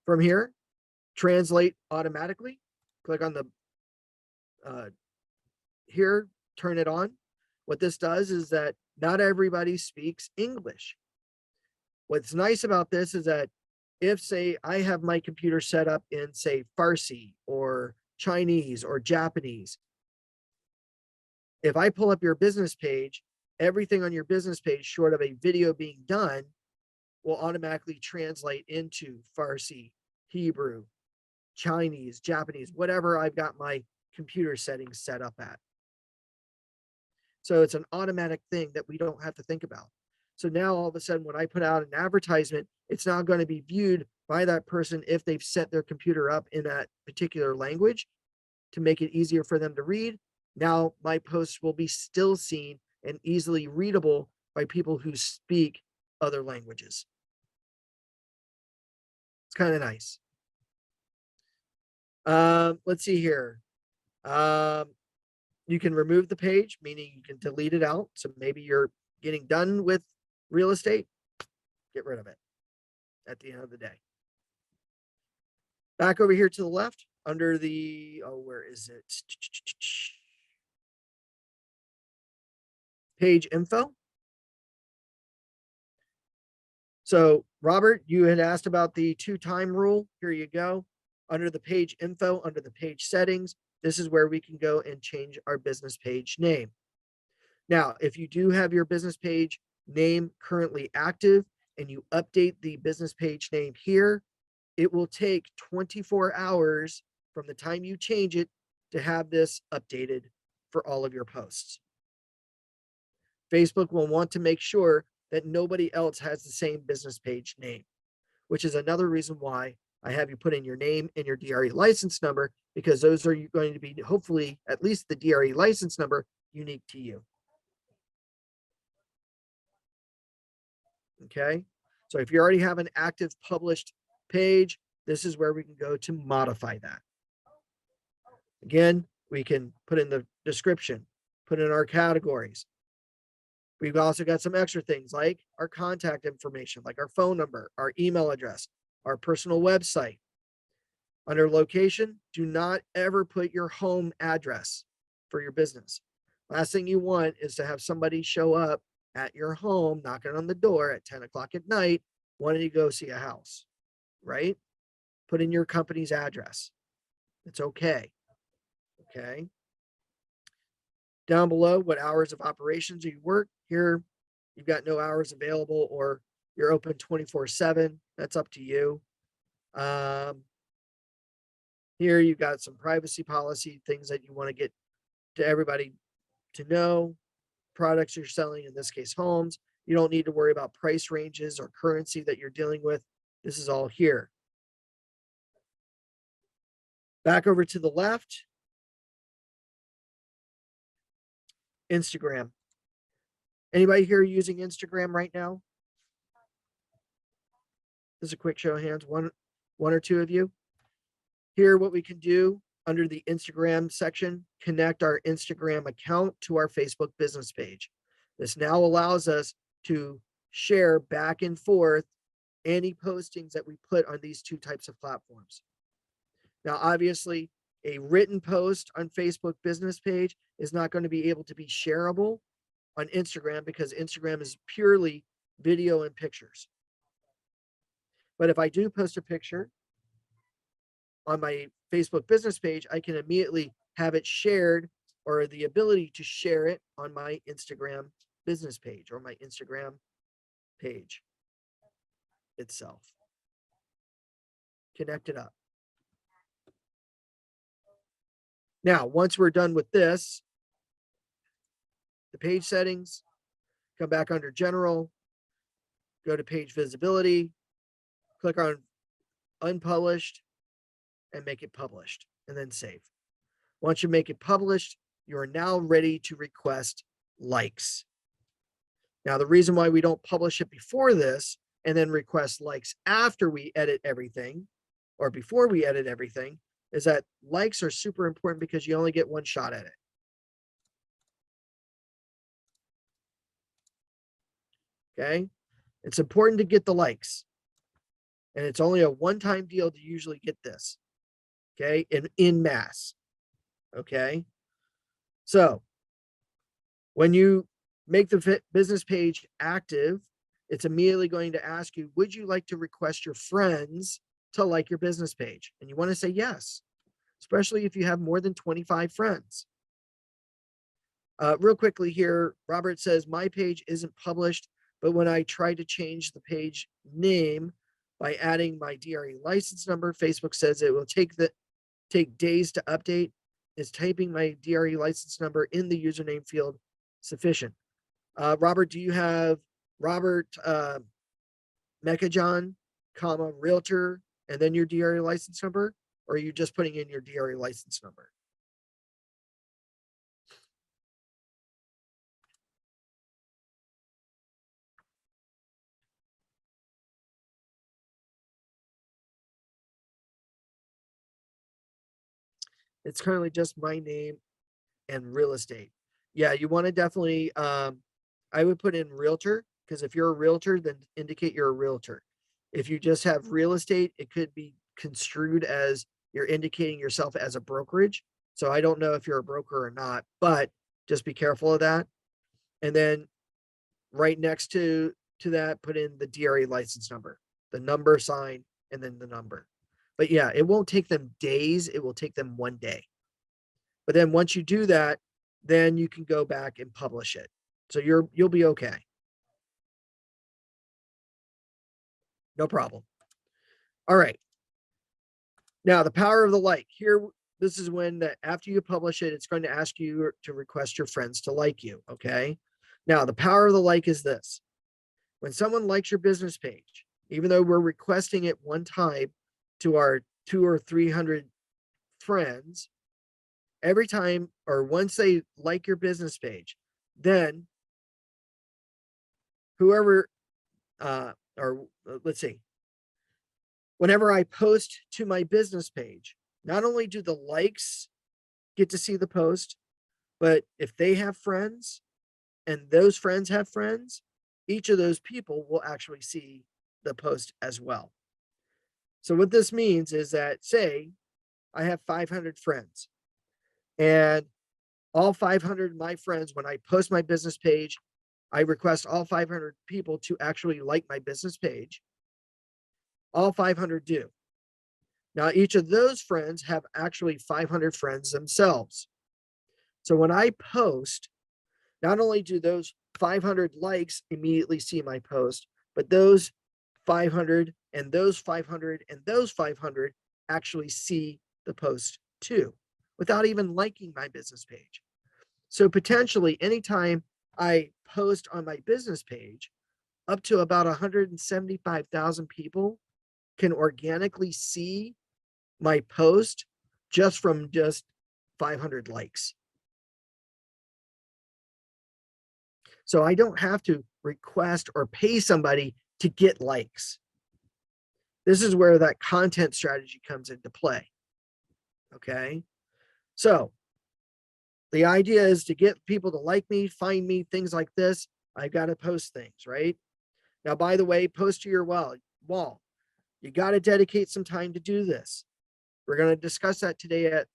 From here, translate automatically. Click on the here, turn it on. What this does is that not everybody speaks English. What's nice about this is that if, say, I have my computer set up in, say, Farsi or Chinese or Japanese, if I pull up your business page, everything on your business page, short of a video being done, will automatically translate into Farsi, Hebrew, Chinese, Japanese, whatever I've got my computer settings set up at. So it's an automatic thing that we don't have to think about. So now all of a sudden, when I put out an advertisement, it's now going to be viewed by that person if they've set their computer up in that particular language to make it easier for them to read. Now my posts will be still seen and easily readable by people who speak other languages. It's kind of nice. Let's see here. You can remove the page, meaning you can delete it out. So maybe you're getting done with real estate, get rid of it at the end of the day. Back over here to the left under the, oh, where is it? Page info. So Robert, you had asked about the 2-time rule. Here you go. Under the page info, under the page settings, this is where we can go and change our business page name. Now, if you do have your business page name currently active and you update the business page name here, it will take 24 hours from the time you change it to have this updated for all of your posts. Facebook will want to make sure that nobody else has the same business page name, which is another reason why I have you put in your name and your DRE license number, because those are going to be, hopefully, at least the DRE license number, unique to you. Okay, so if you already have an active published page, this is where we can go to modify that. Again, we can put in the description, put in our categories. We've also got some extra things like our contact information, like our phone number, our email address, our personal website. Under location, do not ever put your home address for your business. Last thing you want is to have somebody show up at your home, knocking on the door at 10 o'clock at night, wanting to go see a house, right? Put in your company's address. It's okay. Okay. Down below, what hours of operations do you work? Here, you've got no hours available, or you're open 24/7. That's up to you. Here you've got some privacy policy, things that you want to get to everybody to know. Products you're selling, in this case, homes. You don't need to worry about price ranges or currency that you're dealing with. This is all here. Back over to the left, Instagram. Anybody here using Instagram right now? This is a quick show of hands, one or two of you. Here, what we can do under the Instagram section, connect our Instagram account to our Facebook business page. This now allows us to share back and forth any postings that we put on these two types of platforms. Now, obviously, a written post on Facebook business page is not going to be able to be shareable on Instagram, because Instagram is purely video and pictures. But if I do post a picture on my Facebook business page, I can immediately have it shared, or the ability to share it on my Instagram business page or my Instagram page itself. Connect it up. Now, once we're done with this, the page settings, come back under general, go to page visibility, click on unpublished, and make it published, and then save. Once you make it published, you are now ready to request likes. Now, the reason why we don't publish it before this and then request likes after we edit everything or before we edit everything is that likes are super important because you only get one shot at it. Okay. It's important to get the likes. And it's only a one-time deal to usually get this. Okay. In mass. Okay. So when you make the business page active, it's immediately going to ask you, would you like to request your friends to like your business page? And you want to say yes, especially if you have more than 25 friends. Real quickly here, Robert says, my page isn't published, but when I try to change the page name by adding my DRE license number, Facebook says it will take days to update. Is typing my DRE license number in the username field sufficient? Robert, do you have Robert Mechajon, realtor, and then your DRE license number? Or are you just putting in your DRE license number? It's currently just my name and real estate. Yeah, you want to definitely, I would put in realtor, because if you're a realtor, then indicate you're a realtor. If you just have real estate, it could be construed as you're indicating yourself as a brokerage. So I don't know if you're a broker or not, but just be careful of that. And then right next to that, put in the DRE license number, the number sign, and then the number. But yeah, it won't take them days. It will take them one day. But then once you do that, then you can go back and publish it. So you'll be okay. No problem. All right. Now the power of the like here. This is when after you publish it, it's going to ask you to request your friends to like you. Okay. Now the power of the like is this. When someone likes your business page, even though we're requesting it one time to our 200 or 300 friends, every time or once they like your business page, then whoever, or let's see, whenever I post to my business page, not only do the likes get to see the post, but if they have friends and those friends have friends, each of those people will actually see the post as well. So what this means is that, say, I have 500 friends and all 500 of my friends, when I post my business page, I request all 500 people to actually like my business page. All 500 do. Now, each of those friends have actually 500 friends themselves. So when I post, not only do those 500 likes immediately see my post, but those 500 and those 500 and those 500 actually see the post too, without even liking my business page. So potentially anytime I post on my business page, up to about 175,000 people can organically see my post just from just 500 likes. So I don't have to request or pay somebody to get likes. This is where that content strategy comes into play. Okay. So the idea is to get people to like me, find me, things like this. I've got to post things, right? Now, by the way, post to your wall. You got to dedicate some time to do this. We're going to discuss that today at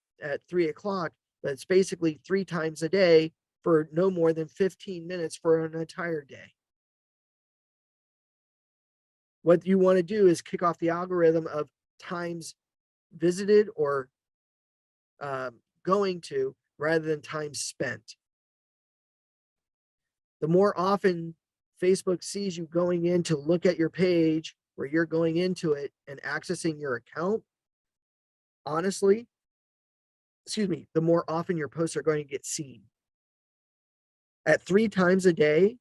3 o'clock, but it's basically 3 times a day for no more than 15 minutes for an entire day. What you want to do is kick off the algorithm of times visited or going to rather than time spent. The more often Facebook sees you going in to look at your page where you're going into it and accessing your account, honestly, the more often your posts are going to get seen. At 3 times a day,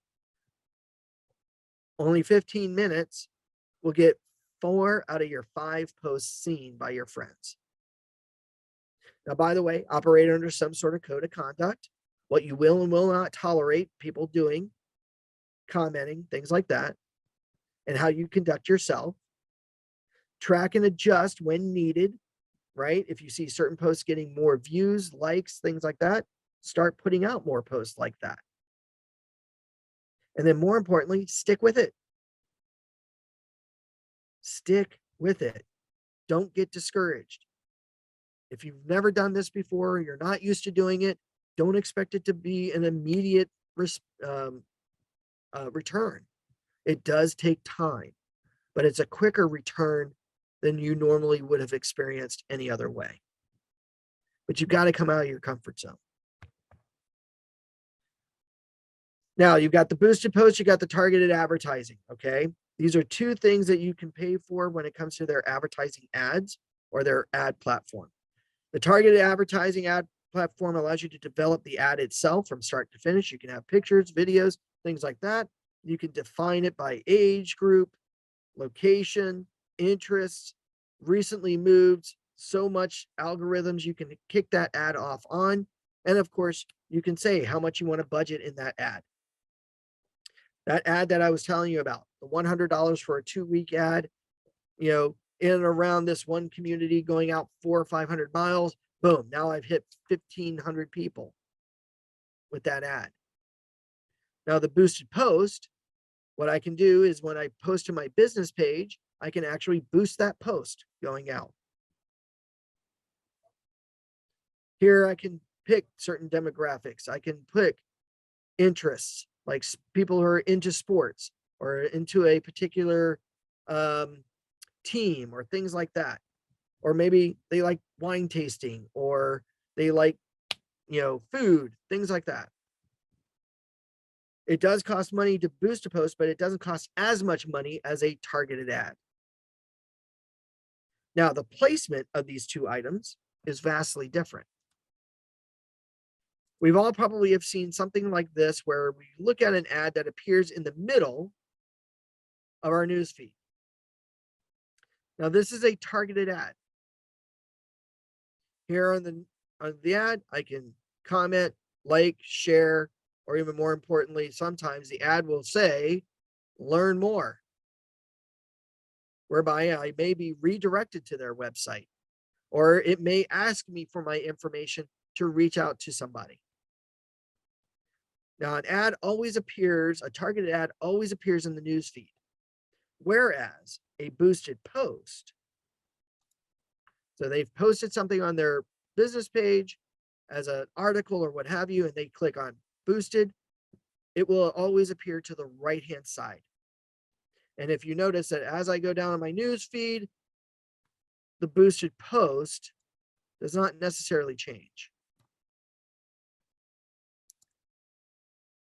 only 15 minutes will get 4 out of your 5 posts seen by your friends. Now, by the way, operate under some sort of code of conduct, what you will and will not tolerate people doing, commenting, things like that, and how you conduct yourself. Track and adjust when needed, right? If you see certain posts getting more views, likes, things like that, start putting out more posts like that. And then more importantly, stick with it. Stick with it. Don't get discouraged. If you've never done this before, you're not used to doing it, don't expect it to be an immediate return. It does take time, but it's a quicker return than you normally would have experienced any other way. But you've got to come out of your comfort zone. Now, you've got the boosted posts, you got the targeted advertising, okay? These are 2 things that you can pay for when it comes to their advertising ads or their ad platform. The targeted advertising ad platform allows you to develop the ad itself from start to finish. You can have pictures, videos, things like that. You can define it by age group, location, interests, recently moved, so much algorithms you can kick that ad off on. And of course, you can say how much you want to budget in that ad. That ad that I was telling you about, the $100 for a 2-week ad, in and around this one community going out 400 or 500 miles, boom, now I've hit 1,500 people with that ad. Now the boosted post, what I can do is when I post to my business page, I can actually boost that post going out. Here I can pick certain demographics. I can pick interests, like people who are into sports or into a particular team or things like that. Or maybe they like wine tasting or they like, food, things like that. It does cost money to boost a post, but it doesn't cost as much money as a targeted ad. Now, the placement of these 2 items is vastly different. We've all probably have seen something like this where we look at an ad that appears in the middle of our newsfeed. Now, this is a targeted ad. Here on the ad, I can comment, like, share, or even more importantly, sometimes the ad will say, learn more, whereby I may be redirected to their website, or it may ask me for my information to reach out to somebody. Now, a targeted ad always appears in the newsfeed, whereas a boosted post, so they've posted something on their business page as an article or what have you, and they click on boosted, it will always appear to the right-hand side. And if you notice that as I go down on my news feed, the boosted post does not necessarily change.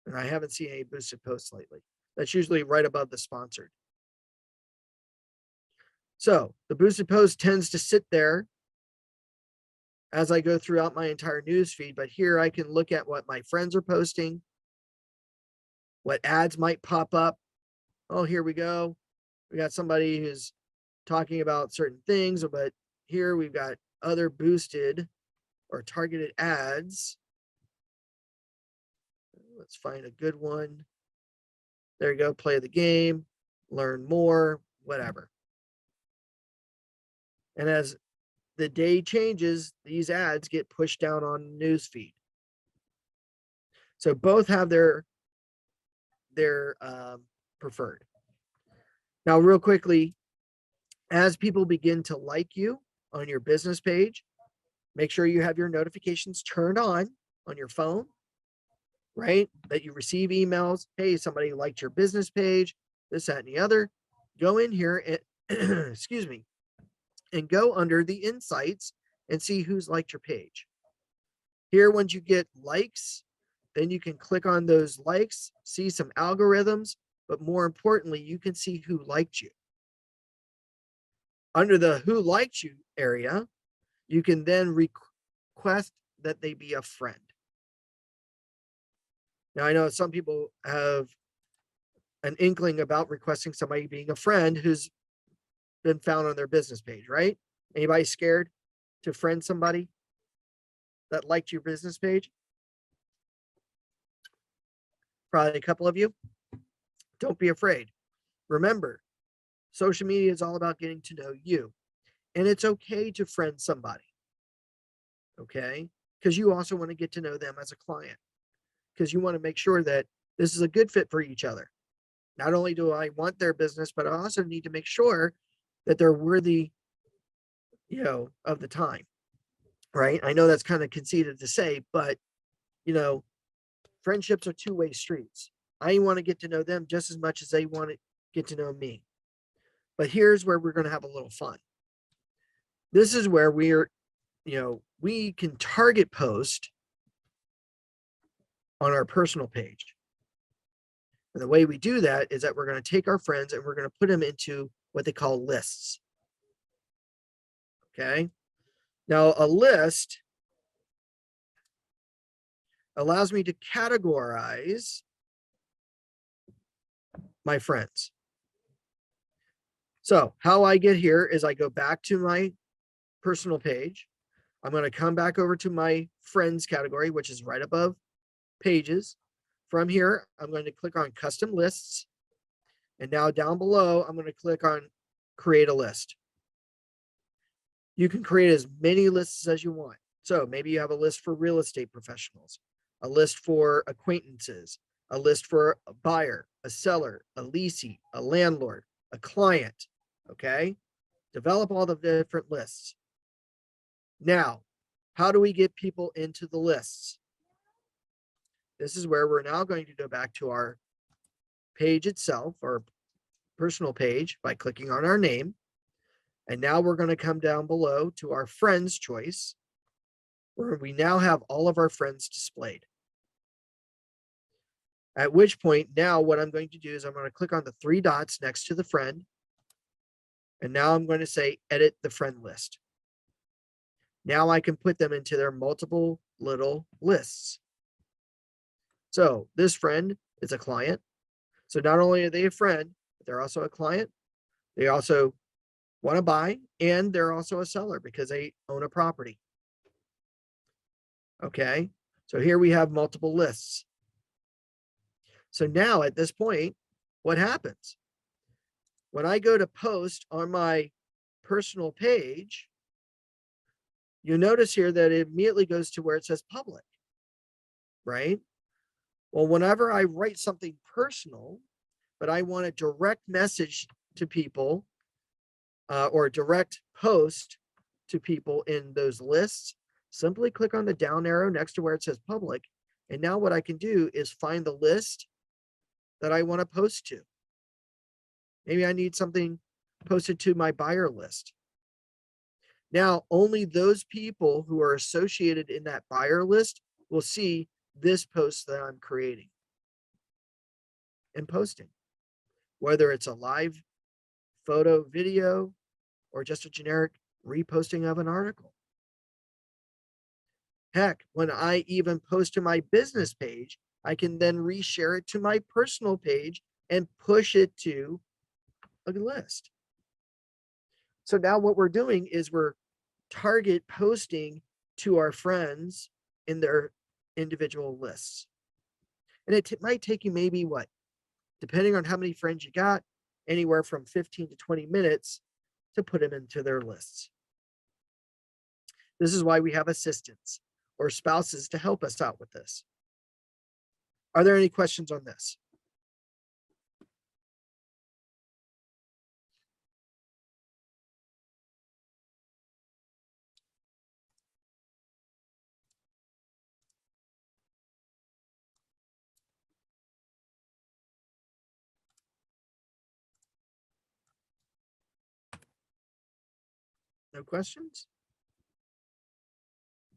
And I haven't seen any boosted posts lately. That's usually right above the sponsored. So the boosted post tends to sit there as I go throughout my entire news feed, but here I can look at what my friends are posting, what ads might pop up. Oh, here we go. We got somebody who's talking about certain things, but here we've got other boosted or targeted ads. Let's find a good one. There you go. Play the game, learn more, whatever. And as the day changes, these ads get pushed down on newsfeed. So both have their preferred. Now, real quickly, as people begin to like you on your business page, make sure you have your notifications turned on your phone, right? That you receive emails. Hey, somebody liked your business page, this, that, and the other. Go in here and, excuse me, and go under the insights and see who's liked your page. Here, once you get likes, then you can click on those likes, see some algorithms, but more importantly, you can see who liked you. Under the who liked you area, you can then request that they be a friend. Now, I know some people have an inkling about requesting somebody being a friend who's been found on their business page, right? Anybody scared to friend somebody that liked your business page? Probably a couple of you. Don't be afraid. Remember, social media is all about getting to know you. And it's okay to friend somebody. Okay? Because you also want to get to know them as a client. Because you want to make sure that this is a good fit for each other. Not only do I want their business, but I also need to make sure that they're worthy, of the time. Right? I know that's kind of conceited to say, but friendships are two-way streets. I want to get to know them just as much as they want to get to know me. But here's where we're going to have a little fun. This is where we can target post on our personal page. And the way we do that is that we're going to take our friends and we're going to put them into what they call lists. Okay. Now, a list allows me to categorize my friends. So how I get here is I go back to my personal page. I'm going to come back over to my friends category, which is right above pages. From here, I'm going to click on custom lists. And now down below, I'm going to click on create a list. You can create as many lists as you want. So maybe you have a list for real estate professionals, a list for acquaintances, a list for a buyer, a seller, a leasing, a landlord, a client. Okay. Develop all the different lists. Now, how do we get people into the lists? This is where we're now going to go back to our page itself, our personal page, by clicking on our name. And now we're going to come down below to our friends choice, where we now have all of our friends displayed. At which point, now what I'm going to do is I'm going to click on the three dots next to the friend. And now I'm going to say edit the friend list. Now I can put them into their multiple little lists. So this friend is a client. So not only are they a friend, but they're also a client. They also want to buy, and they're also a seller because they own a property. Okay, so here we have multiple lists. So now at this point, what happens? When I go to post on my personal page, you notice here that it immediately goes to where it says public, right? Well, whenever I write something personal, but I want a direct message to people or a direct post to people in those lists, simply click on the down arrow next to where it says public. And now what I can do is find the list that I want to post to. Maybe I need something posted to my buyer list. Now, only those people who are associated in that buyer list will see this post that I'm creating and posting, whether it's a live photo, video, or just a generic reposting of an article. Heck, when I even post to my business page, I can then reshare it to my personal page and push it to a list. So now what we're doing is we're target posting to our friends in their individual lists. And it might take you maybe what, depending on how many friends you got, anywhere from 15 to 20 minutes to put them into their lists. This is why we have assistants or spouses to help us out with this. Are there any questions on this? No questions?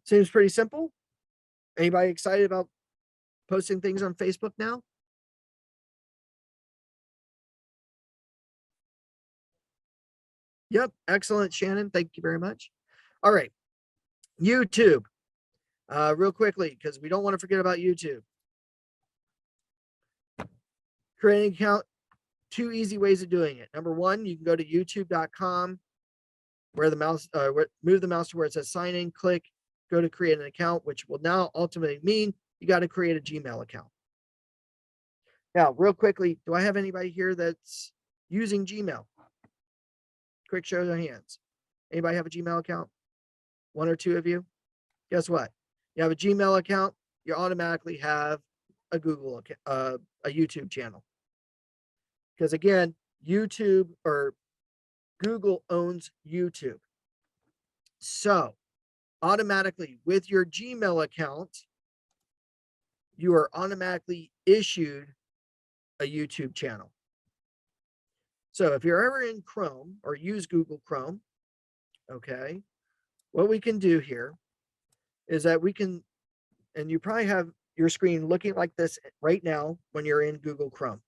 Seems pretty simple. Anybody excited about posting things on Facebook now? Yep. Excellent, Shannon. Thank you very much. All right. YouTube. Real quickly, because we don't want to forget about YouTube. Create an account, two easy ways of doing it. Number one, you can go to youtube.com, where the mouse, move the mouse to where it says sign in, click, go to create an account, which will now ultimately mean you got to create a Gmail account. Now, real quickly, do I have anybody here that's using Gmail? Quick show of hands. Anybody have a Gmail account? One or two of you? Guess what? You have a Gmail account, you automatically have a Google account, a YouTube channel. Because again, YouTube or Google owns YouTube. So automatically with your Gmail account, you are automatically issued a YouTube channel. So if you're ever in Chrome or use Google Chrome, okay, what we can do here is that we can, and you probably have your screen looking like this right now when you're in Google Chrome.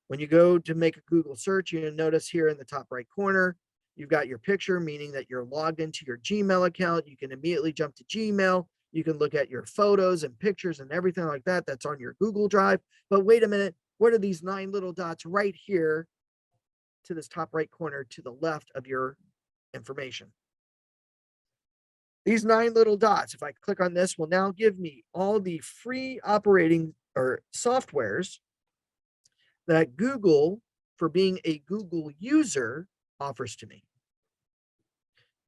When you go to make a Google search, you notice here in the top right corner, you've got your picture, meaning that you're logged into your Gmail account. You can immediately jump to Gmail. You can look at your photos and pictures and everything like that that's on your Google Drive. But wait a minute, what are these 9 little dots right here to this top right corner to the left of your information? These 9 little dots, if I click on this, will now give me all the free operating or softwares that Google, for being a Google user, offers to me.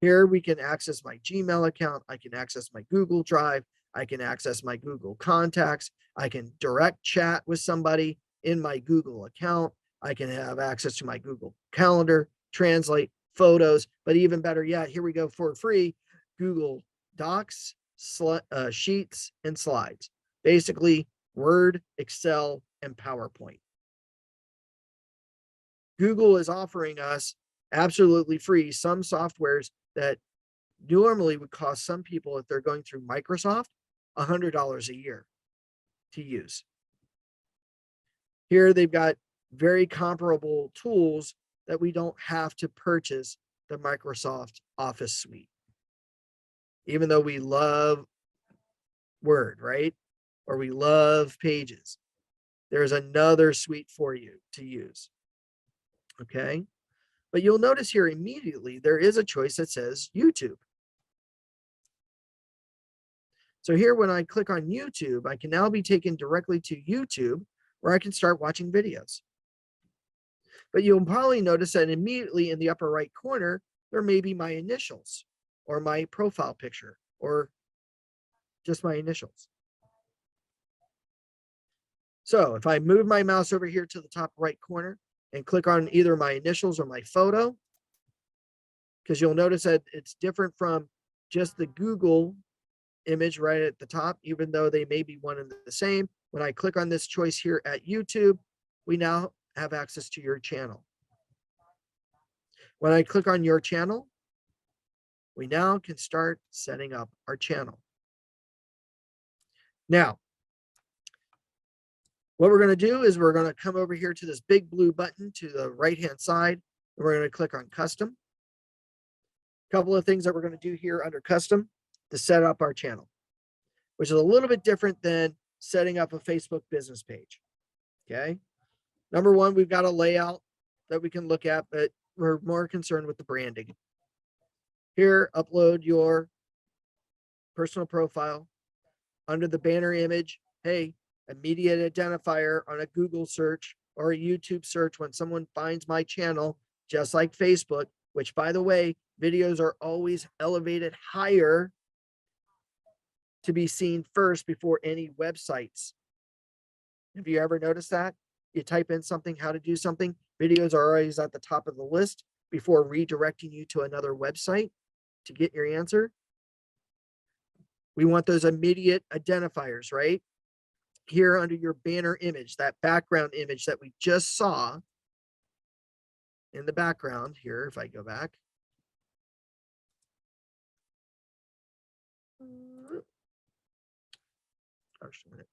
Here we can access my Gmail account. I can access my Google Drive. I can access my Google contacts. I can direct chat with somebody in my Google account. I can have access to my Google Calendar, Translate, photos, but even better yet, here we go for free, Google Docs, Sheets, and Slides. Basically, Word, Excel, and PowerPoint. Google is offering us absolutely free some softwares that normally would cost some people, if they're going through Microsoft, $100 a year to use. Here they've got very comparable tools that we don't have to purchase the Microsoft Office suite. Even though we love Word, right? Or we love Pages, there's another suite for you to use. Okay. But you'll notice here immediately, there is a choice that says YouTube. So here, when I click on YouTube, I can now be taken directly to YouTube where I can start watching videos. But you'll probably notice that immediately in the upper right corner, there may be my initials or my profile picture or just my initials. So if I move my mouse over here to the top right corner and click on either my initials or my photo, because you'll notice that it's different from just the Google image right at the top, even though they may be one and the same. When I click on this choice here at YouTube, we now have access to your channel. When I click on your channel, we now can start setting up our channel. Now, what we're going to do is we're going to come over here to this big blue button to the right-hand side, and we're going to click on custom. A couple of things that we're going to do here under custom to set up our channel, which is a little bit different than setting up a Facebook business page. Okay. Number one, we've got a layout that we can look at, but we're more concerned with the branding. Here, upload your personal profile. Under the banner image, hey, immediate identifier on a Google search or a YouTube search when someone finds my channel, just like Facebook, which, by the way, videos are always elevated higher to be seen first before any websites. Have you ever noticed that? You type in something, how to do something, videos are always at the top of the list before redirecting you to another website to get your answer. We want those immediate identifiers, right? Here under your banner image, that background image that we just saw in the background here, if I go back. Gosh, a minute.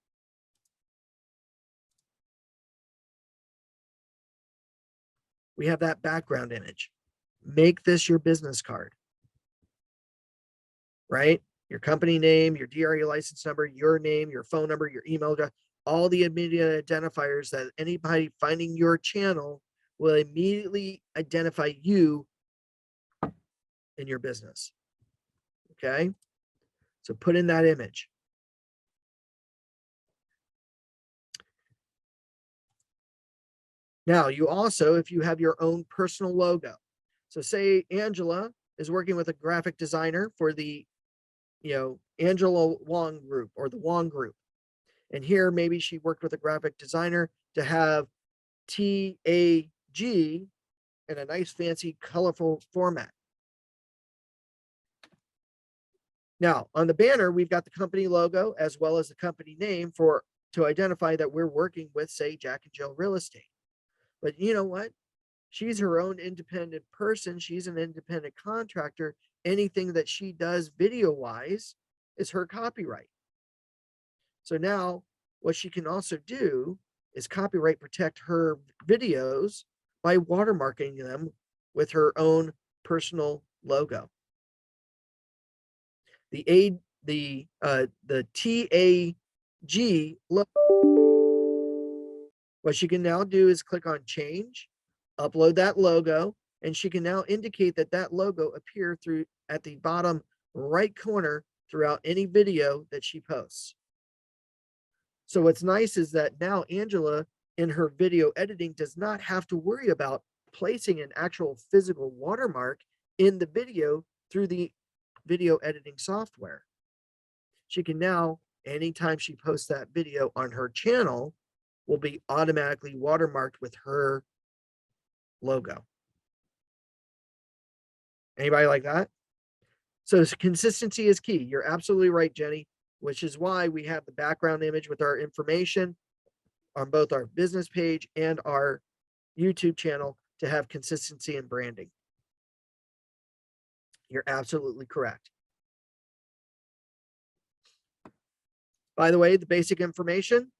We have that background image. Make this your business card, right? Your company name, your DRE license number, your name, your phone number, your email address. all the immediate identifiers that anybody finding your channel will immediately identify you in your business. Okay. So put in that image. Now, you also, if you have your own personal logo, so say Angela is working with a graphic designer for the, Angela Wong Group or the Wong Group. And here, maybe she worked with a graphic designer to have TAG in a nice, fancy, colorful format. Now, on the banner, we've got the company logo as well as the company name to identify that we're working with, say, Jack and Jill Real Estate. But you know what? She's her own independent person. She's an independent contractor. Anything that she does video-wise is her copyright. So now what she can also do is copyright protect her videos by watermarking them with her own personal logo. The TAG logo. What she can now do is click on change, upload that logo, and she can now indicate that that logo appear through at the bottom right corner throughout any video that she posts. So what's nice is that now Angela in her video editing does not have to worry about placing an actual physical watermark in the video through the video editing software. She can now, anytime she posts that video on her channel, will be automatically watermarked with her logo. Anybody like that? So consistency is key. You're absolutely right, Jenny, which is why we have the background image with our information on both our business page and our YouTube channel to have consistency in branding. You're absolutely correct. By the way, the basic information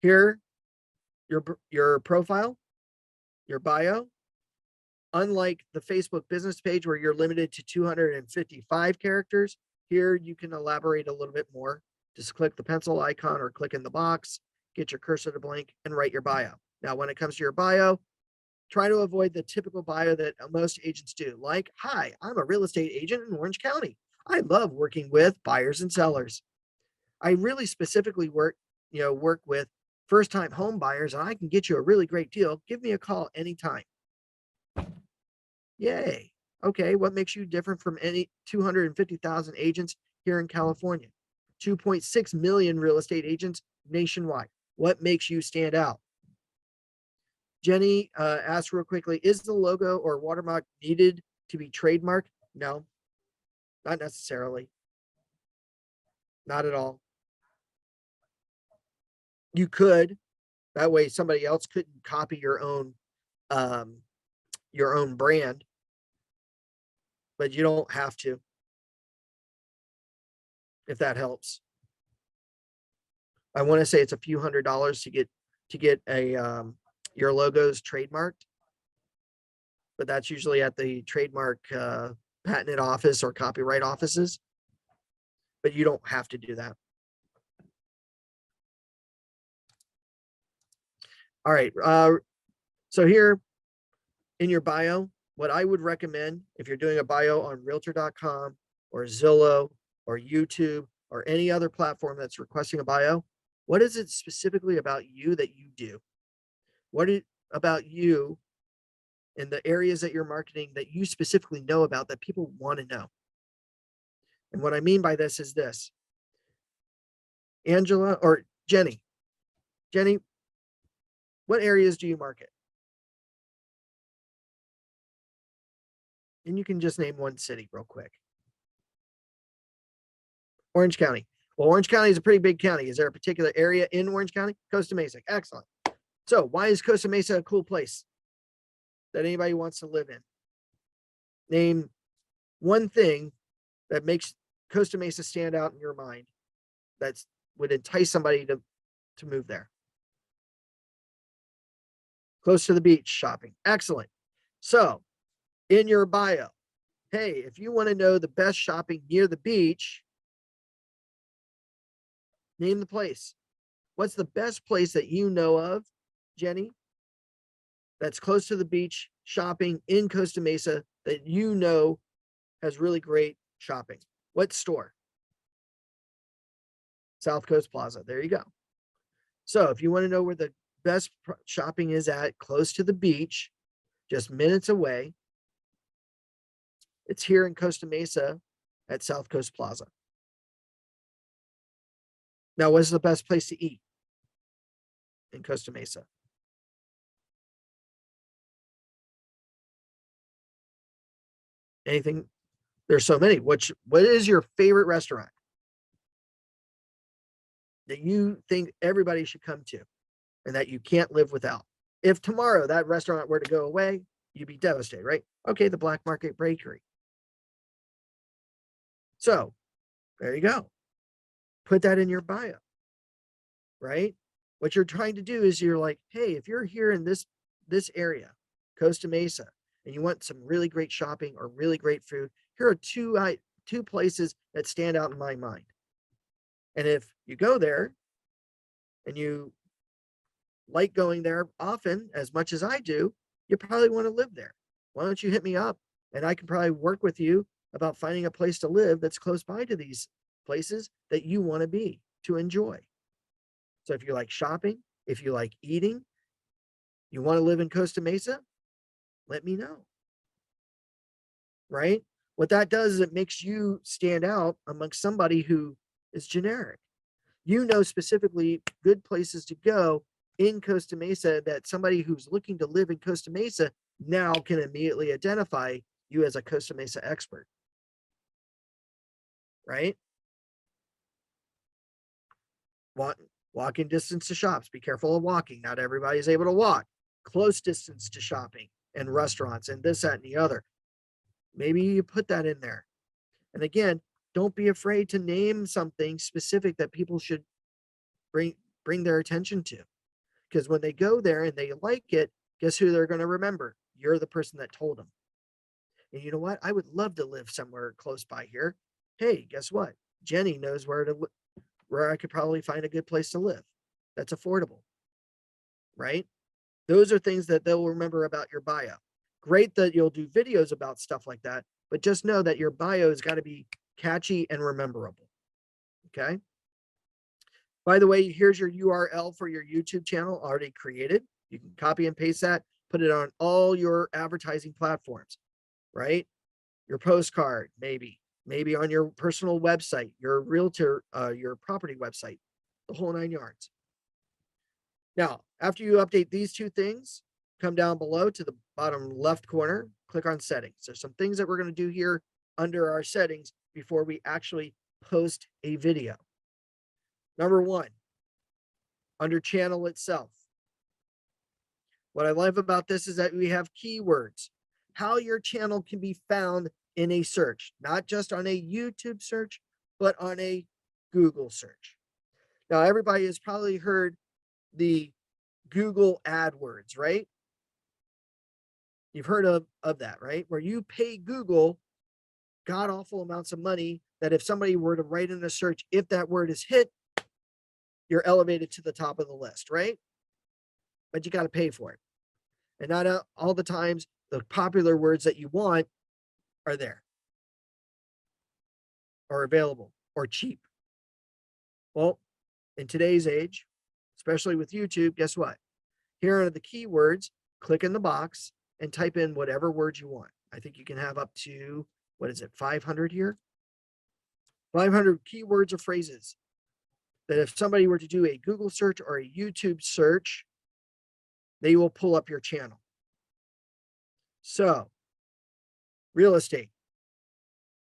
here, your profile, your bio. Unlike the Facebook business page where you're limited to 255 characters, here you can elaborate a little bit more. Just click the pencil icon or click in the box, get your cursor to blank, and write your bio. Now, when it comes to your bio, try to avoid the typical bio that most agents do, like, hi, I'm a real estate agent in Orange County. I love working with buyers and sellers. I really specifically work with first-time home buyers, and I can get you a really great deal. Give me a call anytime. Yay. Okay, what makes you different from any 250,000 agents here in California? 2.6 million real estate agents nationwide. What makes you stand out? Jenny asked real quickly, is the logo or watermark needed to be trademarked? No, not necessarily. Not at all. You could, that way somebody else couldn't copy your own brand, but you don't have to, if that helps. I want to say it's a few $100s to get a your logos trademarked, but that's usually at the trademark patent office or copyright offices, but you don't have to do that. All right. So here in your bio, what I would recommend if you're doing a bio on realtor.com or Zillow or YouTube or any other platform that's requesting a bio, what is it specifically about you that you do? What is about you in the areas that you're marketing that you specifically know about that people want to know? And what I mean by this is this. Angela or Jenny, what areas do you market? And you can just name one city real quick. Orange County. Well, Orange County is a pretty big county. Is there a particular area in Orange County? Costa Mesa. Excellent. So why is Costa Mesa a cool place that anybody wants to live in? Name one thing that makes Costa Mesa stand out in your mind that would entice somebody to move there. Close to the beach, shopping. Excellent. So in your bio, hey, if you want to know the best shopping near the beach, name the place. What's the best place that you know of, Jenny, that's close to the beach, shopping in Costa Mesa that you know has really great shopping? What store? South Coast Plaza. There you go. So if you want to know where the best shopping is at close to the beach, just minutes away, it's here in Costa Mesa at South Coast Plaza. Now, what's the best place to eat in Costa Mesa? Anything? There's so many. What is your favorite restaurant that you think everybody should come to and that you can't live without? If tomorrow that restaurant were to go away, you'd be devastated, right? Okay, the Black Market Bakery. So there you go. Put that in your bio, right? What you're trying to do is you're like, hey, if you're here in this area, Costa Mesa, and you want some really great shopping or really great food, here are two places that stand out in my mind. And if you go there and you like going there often as much as I do, you probably want to live there. Why don't you hit me up and I can probably work with you about finding a place to live that's close by to these places that you want to be to enjoy. So if you like shopping, if you like eating, you want to live in Costa Mesa, let me know. Right? What that does is it makes you stand out amongst somebody who is generic. You know specifically good places to go in Costa Mesa that somebody who's looking to live in Costa Mesa now can immediately identify you as a Costa Mesa expert. Right? Walking distance to shops. Be careful of walking. Not everybody's able to walk. Close distance to shopping and restaurants and this, that, and the other. Maybe you put that in there. And again, don't be afraid to name something specific that people should bring their attention to. Because when they go there and they like it, guess who they're going to remember? You're the person that told them. And you know what? I would love to live somewhere close by here. Hey, guess what? Jenny knows where I could probably find a good place to live that's affordable. Right? Those are things that they'll remember about your bio. Great that you'll do videos about stuff like that, but just know that your bio has got to be catchy and rememberable. Okay. By the way, here's your URL for your YouTube channel already created. You can copy and paste that, put it on all your advertising platforms, right? Your postcard, maybe on your personal website, your realtor, your property website, the whole 9 yards. Now, after you update these two things, come down below to the bottom left corner, click on settings. There's some things that we're going to do here under our settings before we actually post a video. Number one, under channel itself. What I love about this is that we have keywords, how your channel can be found in a search, not just on a YouTube search, but on a Google search. Now, everybody has probably heard the Google AdWords, right? You've heard of that, right? Where you pay Google god awful amounts of money that if somebody were to write in a search, if that word is hit, you're elevated to the top of the list, right? But you got to pay for it. And not all the times the popular words that you want are there or available or cheap. Well, in today's age, especially with YouTube, guess what? Here are the keywords. Click in the box and type in whatever word you want. I think you can have up to, 500 here? 500 keywords or phrases that if somebody were to do a Google search or a YouTube search, they will pull up your channel. So, real estate,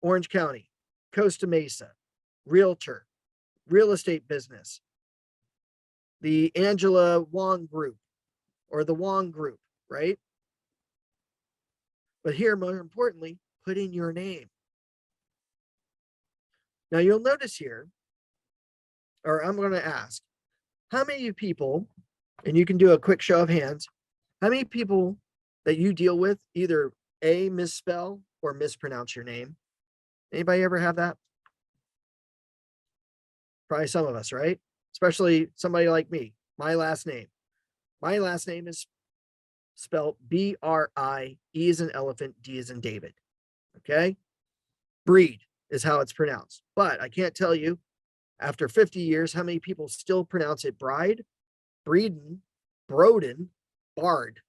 Orange County, Costa Mesa, realtor, real estate business, the Angela Wong Group or the Wong Group, right? But here, more importantly, put in your name. Now you'll notice here, or I'm going to ask, how many people, and you can do a quick show of hands, how many people that you deal with either A, misspell or mispronounce your name? Anybody ever have that? Probably some of us, right? especially somebody like me. My last name is spelled B-R-I, E as in elephant, D as in David. Okay. Breed is how it's pronounced. But I can't tell you after 50 years how many people still pronounce it Bride, Breeden, Broden, Bard.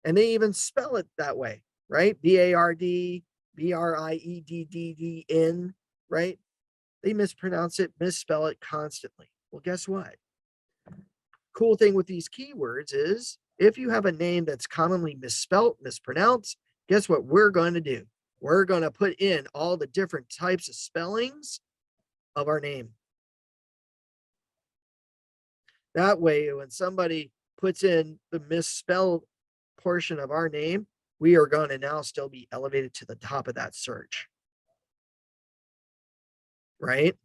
And they even spell it that way, right? B-A-R-D, B-R-I-E-D-D-D-N, right? They mispronounce it, misspell it constantly. Well, guess what? Cool thing with these keywords is if you have a name that's commonly misspelt, mispronounced, guess what we're going to do? We're going to put in all the different types of spellings of our name. That way, when somebody puts in the misspelled portion of our name, we are going to now still be elevated to the top of that search. Right?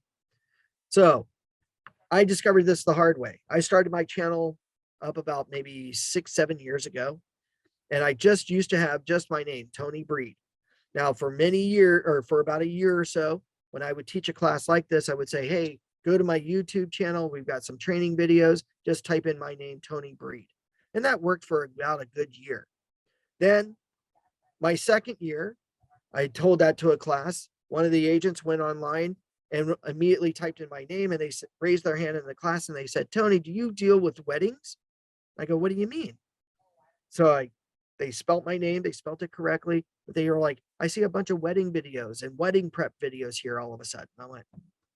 So I discovered this the hard way. I started my channel up about maybe 6-7 years ago, and I just used to have just my name, Tony Breed. Now, for many years, or for about a year or so, when I would teach a class like this, I would say, hey, go to my YouTube channel. We've got some training videos. Just type in my name, Tony Breed. And that worked for about a good year. Then my second year, I told that to a class. One of the agents went online and immediately typed in my name, and they raised their hand in the class and they said, Tony, do you deal with weddings? I go, what do you mean? So they spelt my name, they spelt it correctly, but they were like, I see a bunch of wedding videos and wedding prep videos here all of a sudden. I went,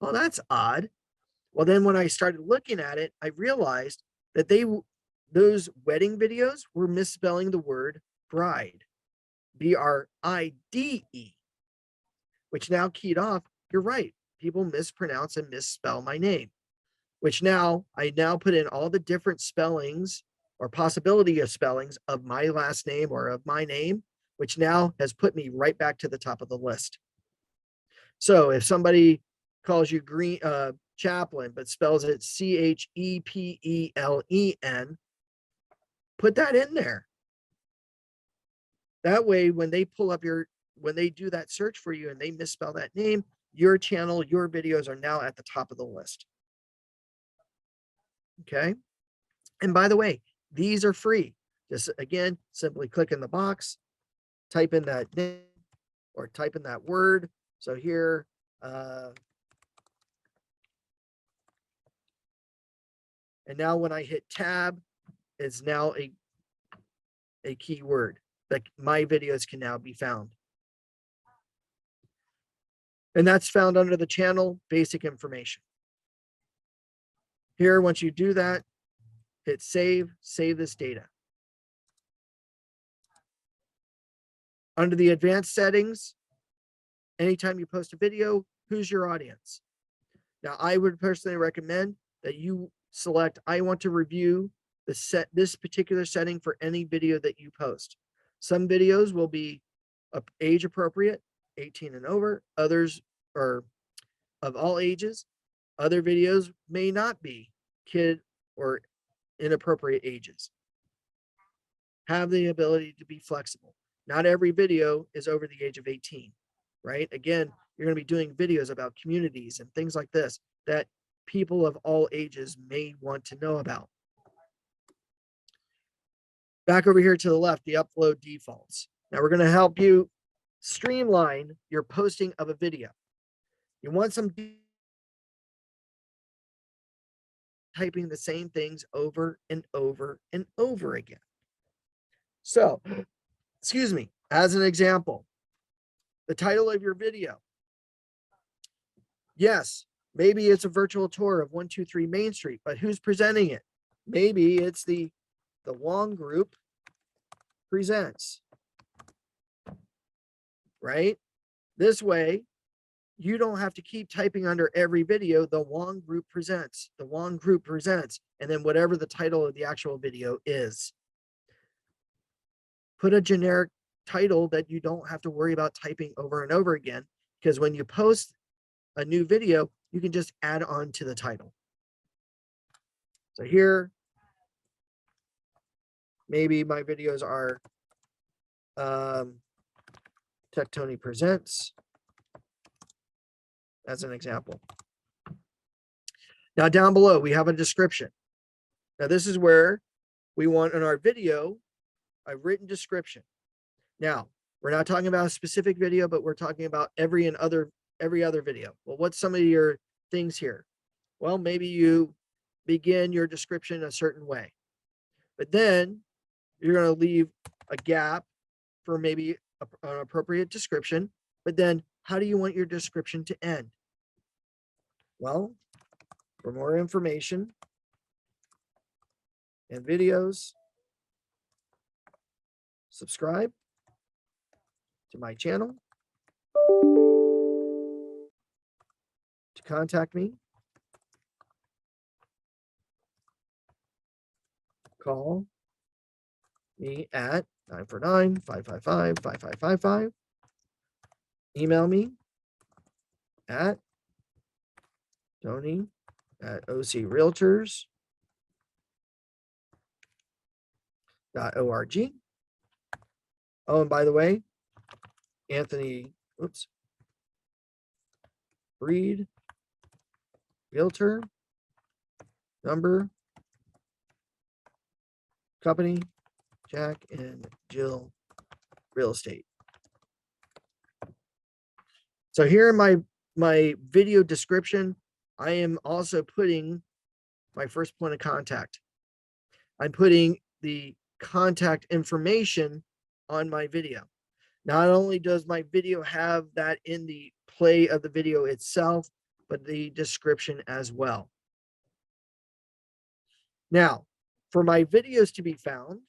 oh, that's odd. Well, then when I started looking at it, I realized that those wedding videos were misspelling the word bride, B-R-I-D-E, which now keyed off, you're right. People mispronounce and misspell my name, which now I put in all the different spellings or possibility of spellings of my last name or of my name, which now has put me right back to the top of the list. So if somebody calls you Chaplin, but spells it C-H-E-P-E-L-E-N, put that in there. That way, when they when they do that search for you and they misspell that name, your channel, your videos are now at the top of the list. Okay. And by the way, these are free. Just again, simply click in the box, type in that name or type in that word. So here, and now when I hit tab, it's now a keyword that my videos can now be found. And that's found under the channel basic information. Here, once you do that, hit save this data. Under the advanced settings, anytime you post a video, who's your audience? Now, I would personally recommend that you select, I want to review this particular setting for any video that you post. Some videos will be age appropriate, 18 and over. Others are of all ages. Other videos may not be kid or inappropriate ages. Have the ability to be flexible. Not every video is over the age of 18, right? Again, you're going to be doing videos about communities and things like this that people of all ages may want to know about. Back over here to the left, the upload defaults. Now we're going to help you streamline your posting of a video. You want some typing the same things over and over and over again. So, excuse me, as an example, the title of your video. Yes, maybe it's a virtual tour of 123 Main Street, but who's presenting it? Maybe it's the Wong Group presents, right? This way, you don't have to keep typing under every video, the Wong Group presents, the Wong Group presents, and then whatever the title of the actual video is. Put a generic title that you don't have to worry about typing over and over again, because when you post a new video, you can just add on to the title. So here, maybe my videos are Tech Tony Presents, as an example. Now down below, we have a description. Now this is where we want in our video a written description. Now, we're not talking about a specific video, but we're talking about every other video. Well, what's some of your things here? Well, maybe you begin your description a certain way, but then you're going to leave a gap for maybe an appropriate description. But then how do you want your description to end? Well, for more information and videos, subscribe to my channel. To contact me, call me at 949-555-5555. Email me at tony@ocrealtors.org. Oh, and by the way, Anthony, Breed, Realtor, number, company, Jack and Jill Real Estate. So here in my video description, I am also putting my first point of contact. I'm putting the contact information on my video. Not only does my video have that in the play of the video itself, but the description as well. Now, for my videos to be found,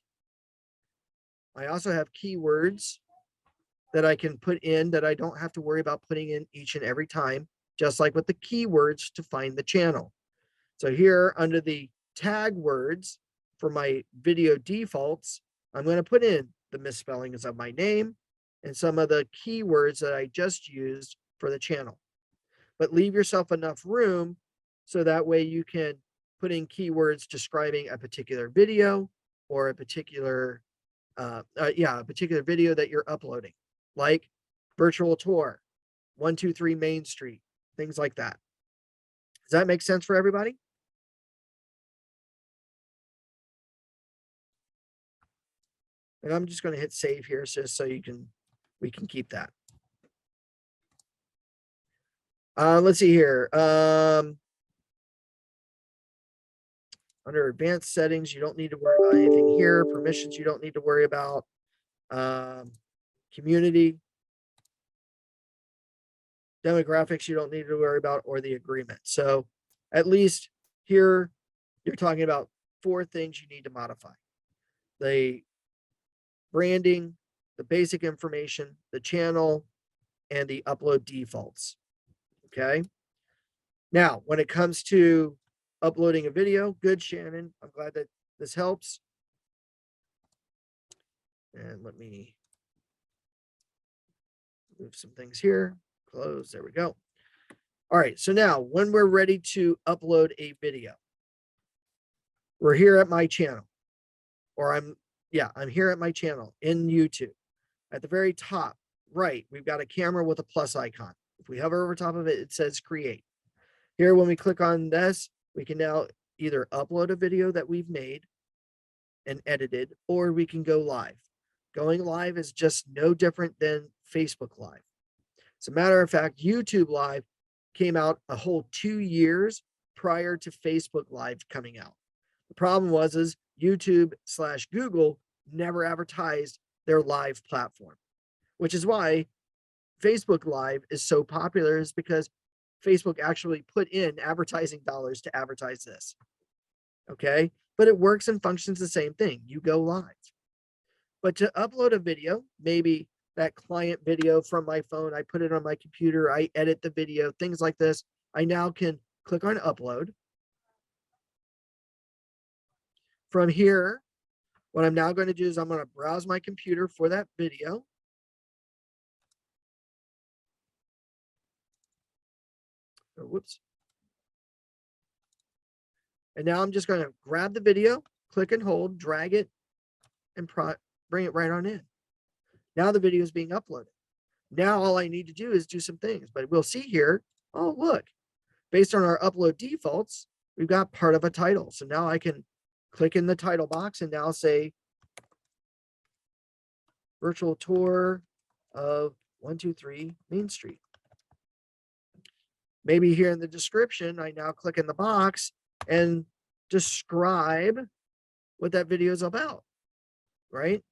I also have keywords that I can put in that I don't have to worry about putting in each and every time, just like with the keywords to find the channel. So here under the tag words for my video defaults, I'm going to put in the misspellings of my name and some of the keywords that I just used for the channel. But leave yourself enough room so that way you can put in keywords describing a particular video or a particular video that you're uploading, like virtual tour, 123 Main Street, things like that. Does that make sense for everybody? And I'm just going to hit save here so we can keep that. Let's see here. Under advanced settings, you don't need to worry about anything here. Permissions, you don't need to worry about. Community. Demographics, you don't need to worry about, or the agreement. So at least here, you're talking about 4 things you need to modify. The branding, the basic information, the channel, and the upload defaults. Okay. Now, when it comes to uploading a video, good, Shannon. I'm glad that this helps. And let me move some things here. Close. There we go. All right. So now when we're ready to upload a video, we're here at my channel, or I'm here at my channel in YouTube. At the very top right, we've got a camera with a plus icon. If we hover over top of it, it says create. Here, when we click on this, we can now either upload a video that we've made and edited, or we can go live. Going live is just no different than Facebook Live. As a matter of fact, YouTube Live came out a whole 2 years prior to Facebook Live coming out. The problem was YouTube/Google never advertised their live platform, which is why Facebook Live is so popular, is because Facebook actually put in advertising dollars to advertise this. Okay, but it works and functions the same thing. You go live. But to upload a video, maybe that client video from my phone, I put it on my computer, I edit the video, things like this. I now can click on upload. From here, what I'm now going to do is I'm going to browse my computer for that video. Oh, whoops. And now I'm just going to grab the video, click and hold, drag it, and bring it right on in. Now the video is being uploaded. Now all I need to do is do some things, but we'll see here, oh, look, based on our upload defaults, we've got part of a title. So now I can click in the title box and now say virtual tour of 123 Main Street. Maybe here in the description, I now click in the box and describe what that video is about, right?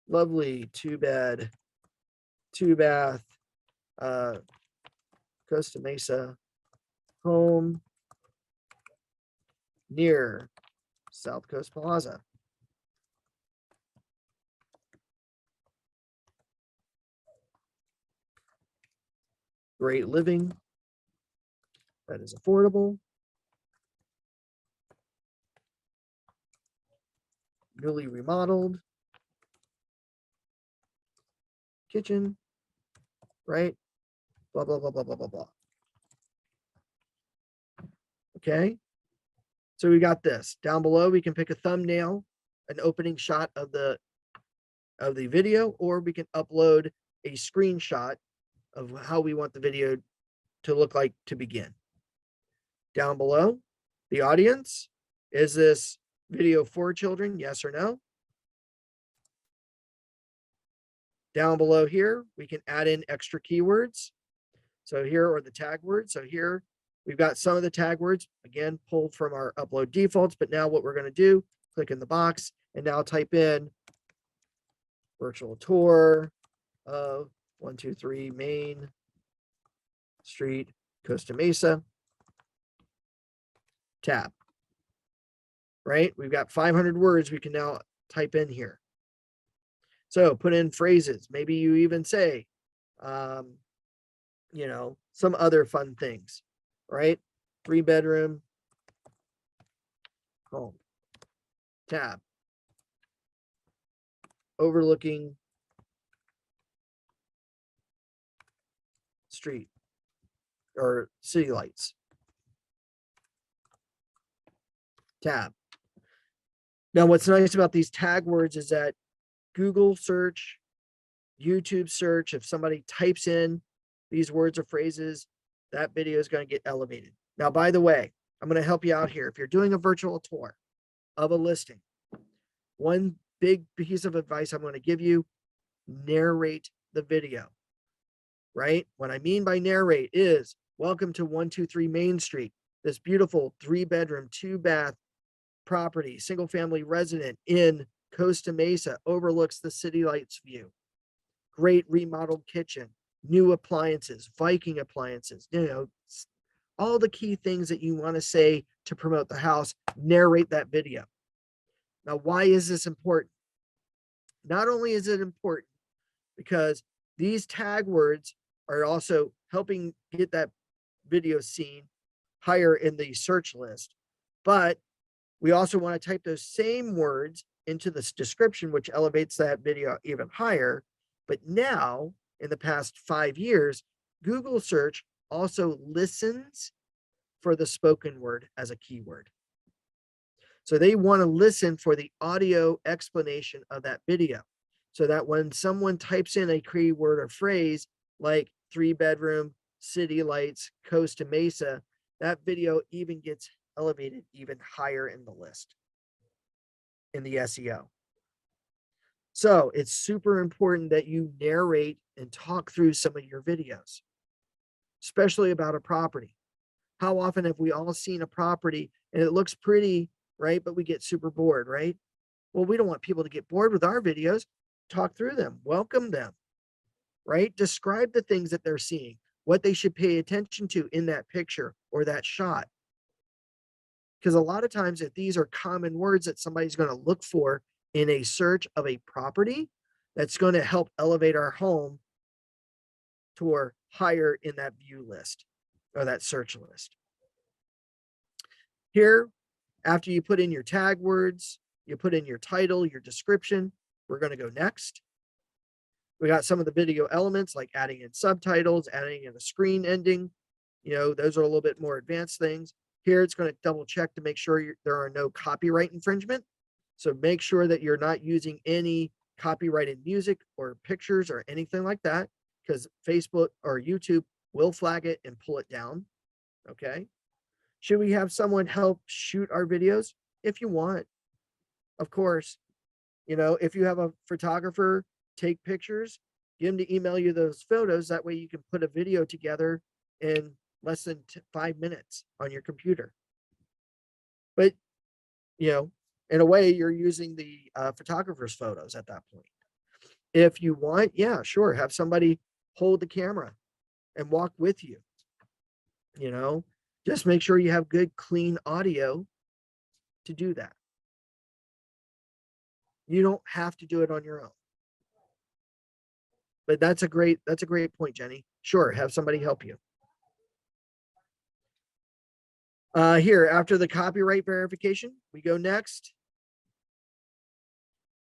Lovely, two bed, two bath, Costa Mesa home near South Coast Plaza. Great living that is affordable. Newly remodeled. Kitchen, right? Blah, blah, blah, blah, blah, blah, blah. Okay. So we got this. Down below, we can pick a thumbnail, an opening shot of the video, or we can upload a screenshot of how we want the video to look like to begin. Down below, the audience. Is this video for children? Yes or no? Down below here, we can add in extra keywords. So here are the tag words. So here we've got some of the tag words, again, pulled from our upload defaults. But now what we're going to do, click in the box and now type in virtual tour of 123 Main Street, Costa Mesa. Tab. Right? We've got 500 words we can now type in here. So put in phrases. Maybe you even say, you know, some other fun things, right? 3-bedroom home. Tab. Overlooking street or city lights. Tab. Now, what's nice about these tag words is that Google search, YouTube search, if somebody types in these words or phrases, that video is going to get elevated. Now, by the way, I'm going to help you out here. If you're doing a virtual tour of a listing, one big piece of advice I'm going to give you, narrate the video, right? What I mean by narrate is, welcome to 123 Main Street, this beautiful 3-bedroom, 2-bath property, single family resident in Costa Mesa, overlooks the city lights view. Great remodeled kitchen, new appliances, Viking appliances, you know, all the key things that you want to say to promote the house, narrate that video. Now, why is this important? Not only is it important because these tag words are also helping get that video seen higher in the search list, but we also want to type those same words into this description, which elevates that video even higher. But now, in the past 5 years, Google search also listens for the spoken word as a keyword. So they want to listen for the audio explanation of that video, so that when someone types in a keyword or phrase like 3-bedroom, city lights, Costa Mesa, that video even gets elevated even higher in the list, in the SEO. So it's super important that you narrate and talk through some of your videos, especially about a property. How often have we all seen a property and it looks pretty, right? But we get super bored, right? Well, we don't want people to get bored with our videos. Talk through them, welcome them, right? Describe the things that they're seeing, what they should pay attention to in that picture or that shot. Because a lot of times, if these are common words that somebody's going to look for in a search of a property, that's going to help elevate our home to higher in that view list or that search list. Here, after you put in your tag words, you put in your title, your description, we're going to go next. We got some of the video elements like adding in subtitles, adding in a screen ending. You know, those are a little bit more advanced things. Here, it's going to double check to make sure there are no copyright infringement. So make sure that you're not using any copyrighted music or pictures or anything like that, because Facebook or YouTube will flag it and pull it down. Okay. Should we have someone help shoot our videos? If you want, of course. You know, if you have a photographer take pictures, get him to email you those photos. That way you can put a video together in less than 5 minutes on your computer. But, you know, in a way, you're using the photographer's photos at that point. If you want, yeah, sure, have somebody hold the camera and walk with you. You know, just make sure you have good, clean audio to do that. You don't have to do it on your own. But that's a great point, Jenny. Sure, have somebody help you. Here, after the copyright verification, we go next.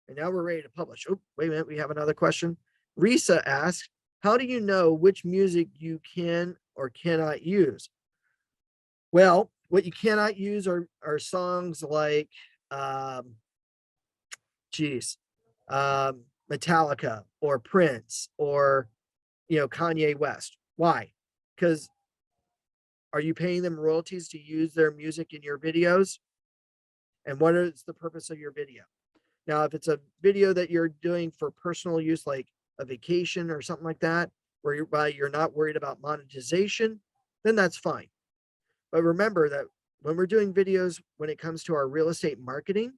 And now we're ready to publish. Oh, wait a minute, we have another question. Risa asks, how do you know which music you can or cannot use? Well, what you cannot use are songs like, Metallica or Prince or, you know, Kanye West. Why? Because are you paying them royalties to use their music in your videos? And what is the purpose of your video? Now, if it's a video that you're doing for personal use, like a vacation or something like that, where you're not worried about monetization, then that's fine. But remember that when we're doing videos, when it comes to our real estate marketing,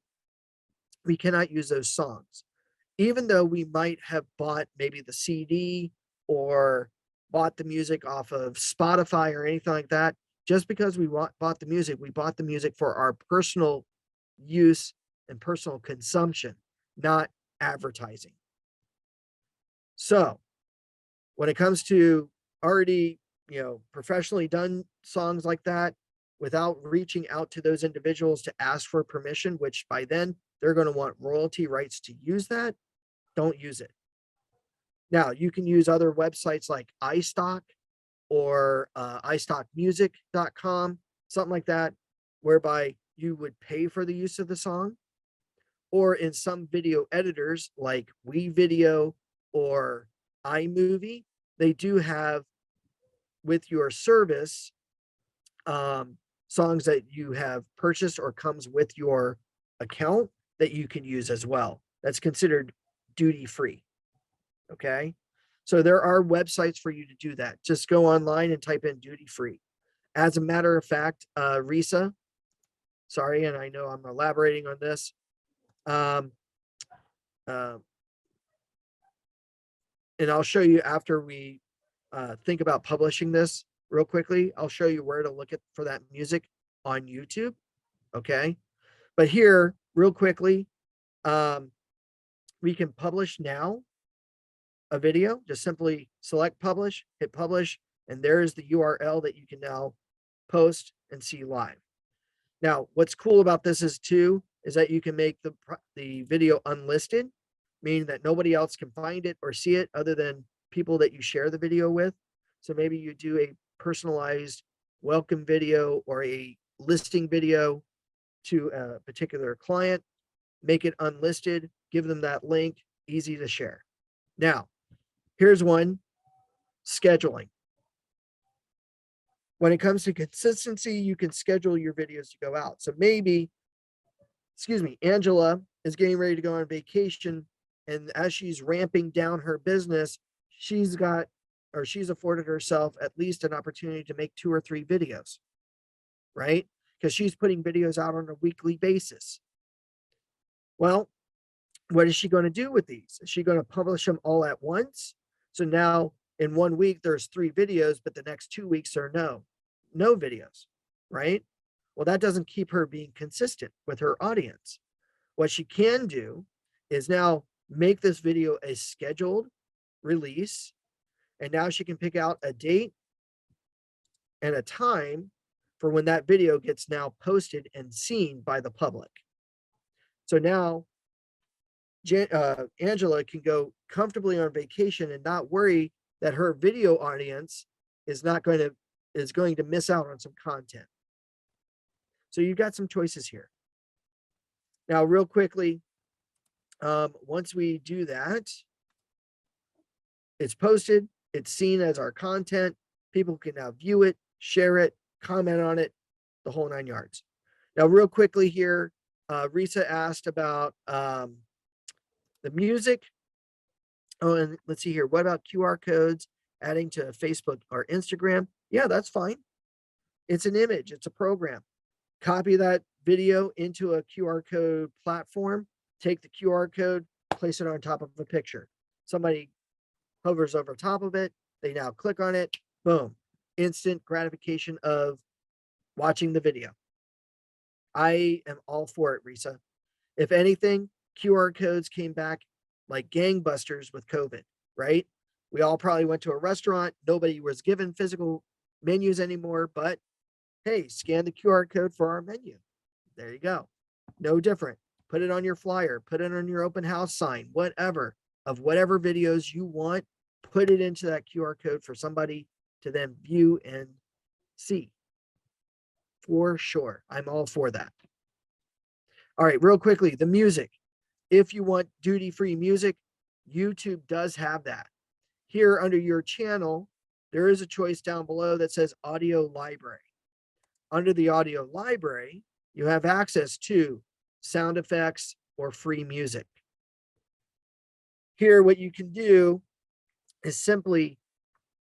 we cannot use those songs. Even though we might have bought maybe the CD or bought the music off of Spotify or anything like that, just because we bought the music, we bought the music for our personal use and personal consumption, not advertising. So when it comes to already, you know, professionally done songs like that, without reaching out to those individuals to ask for permission, which by then they're going to want royalty rights to use that, don't use it. Now, you can use other websites like iStock or iStockmusic.com, something like that, whereby you would pay for the use of the song. Or in some video editors like WeVideo or iMovie, they do have with your service songs that you have purchased or comes with your account that you can use as well. That's considered duty free. Okay. So there are websites for you to do that. Just go online and type in duty free. As a matter of fact, Risa, sorry, and I know I'm elaborating on this. And I'll show you after we think about publishing this real quickly. I'll show you where to look at for that music on YouTube. Okay. But here, real quickly, we can publish now a video. Just simply select publish, hit publish, and there's the URL that you can now post and see live. Now, what's cool about this is that you can make the video unlisted, meaning that nobody else can find it or see it other than people that you share the video with. So maybe you do a personalized welcome video or a listing video to a particular client, make it unlisted, give them that link, easy to share. Now, here's one, scheduling. When it comes to consistency, you can schedule your videos to go out. So maybe, Angela is getting ready to go on vacation, and as she's ramping down her business, she's afforded herself at least an opportunity to make 2 or 3 videos, right? Because she's putting videos out on a weekly basis. Well, what is she going to do with these? Is she going to publish them all at once? So now in 1 week, there's 3 videos, but the next 2 weeks are no videos, right? Well, that doesn't keep her being consistent with her audience. What she can do is now make this video a scheduled release. And now she can pick out a date and a time for when that video gets now posted and seen by the public. So now Angela can go comfortably on vacation and not worry that her video audience is going to miss out on some content. So you've got some choices here. Now, real quickly, once we do that, it's posted, it's seen as our content. People can now view it, share it, comment on it, the whole 9 yards. Now, real quickly here, Risa asked about the music. Oh, and let's see here. What about QR codes adding to Facebook or Instagram? Yeah, that's fine. It's an image, it's a program. Copy that video into a QR code platform, take the QR code, place it on top of a picture. Somebody hovers over top of it, they now click on it, boom, instant gratification of watching the video. I am all for it, Risa. If anything, QR codes came back like gangbusters with COVID, right? We all probably went to a restaurant. Nobody was given physical menus anymore, but hey, scan the QR code for our menu. There you go. No different. Put it on your flyer, put it on your open house sign, whatever, of whatever videos you want, put it into that QR code for somebody to then view and see. For sure. I'm all for that. All right, real quickly, the music. If you want duty-free music, YouTube does have that. Here under your channel, there is a choice down below that says audio library. Under the audio library, you have access to sound effects or free music. Here, what you can do is simply